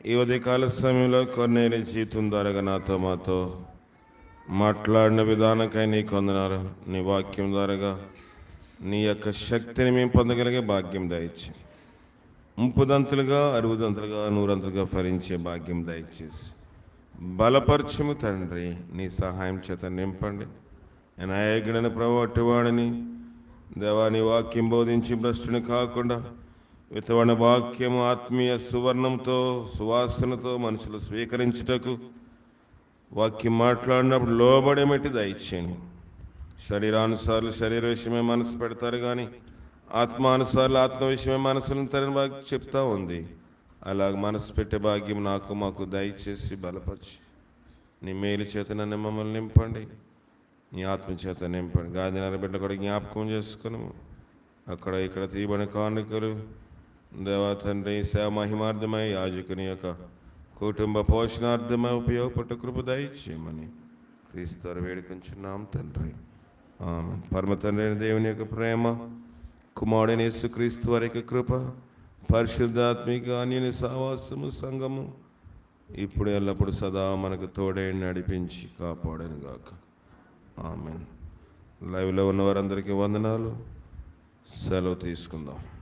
ఈ ఉదయకాల సమయంలో కొన్నేళ్ళ జీవితం ద్వారా నాతో మాతో మాట్లాడిన విధానంకై నీ కొందనాలు. నీ వాక్యం ద్వారా నీ యొక్క శక్తిని మేము పొందగలిగే భాగ్యం దయచి, ముప్పుదంతులుగా, అరువుదంతులుగా, నూరంతులుగా ఫలించే భాగ్యం దయచేసి బలపరచుము తండ్రి. నీ సహాయం చేత నింపండి. నేను అయగ్డని ప్రవటివాడిని దేవా, నీ వాక్యం బోధించి భ్రష్టుని కాకుండా విత్తవాడి వాక్యము ఆత్మీయ సువర్ణంతో సువాసనతో మనుషులు స్వీకరించుటకు వాక్యం మాట్లాడినప్పుడు లోబడేమిటి దయచేయండి. శరీరానుసారులు శరీర విషయమే మనసు పెడతారు, కానీ ఆత్మానుసారులు ఆత్మ విషయమే మనసును తరని చెప్తా ఉంది. అలాగ మనసు పెట్టే భాగ్యం నాకు మాకు దయచేసి బలపరిచి నీ మేలు చేత నన్ను మమ్మల్ని నింపండి, నీ ఆత్మ చేత నింపండి. గాదినార బిడ్డ కూడా జ్ఞాపకం చేసుకుని అక్కడ ఇక్కడ తీయబడిన కానుకలు దేవా తండ్రి సేవ మహిమార్థమై యాజకుని యొక్క కుటుంబ పోషణార్థమై ఉపయోగపట్టు కృప దయచేయమని క్రీస్తు వేడుకొంచున్నాం తండ్రి. ఆమేన్. పరమ తండ్రి దేవుని యొక్క ప్రేమ, కుమారుడైన యేసుక్రీస్తు వారి యొక్క కృప, పరిశుద్ధాత్మిక అన్యుని సహవాసము సంఘము ఇప్పుడు ఎల్లప్పుడు సదా మనకు తోడే నడిపించి కాపాడను గాక. ఆమేన్. లైవ్లో ఉన్న వారందరికీ వందనాలు. సెలవు తీసుకుందాం.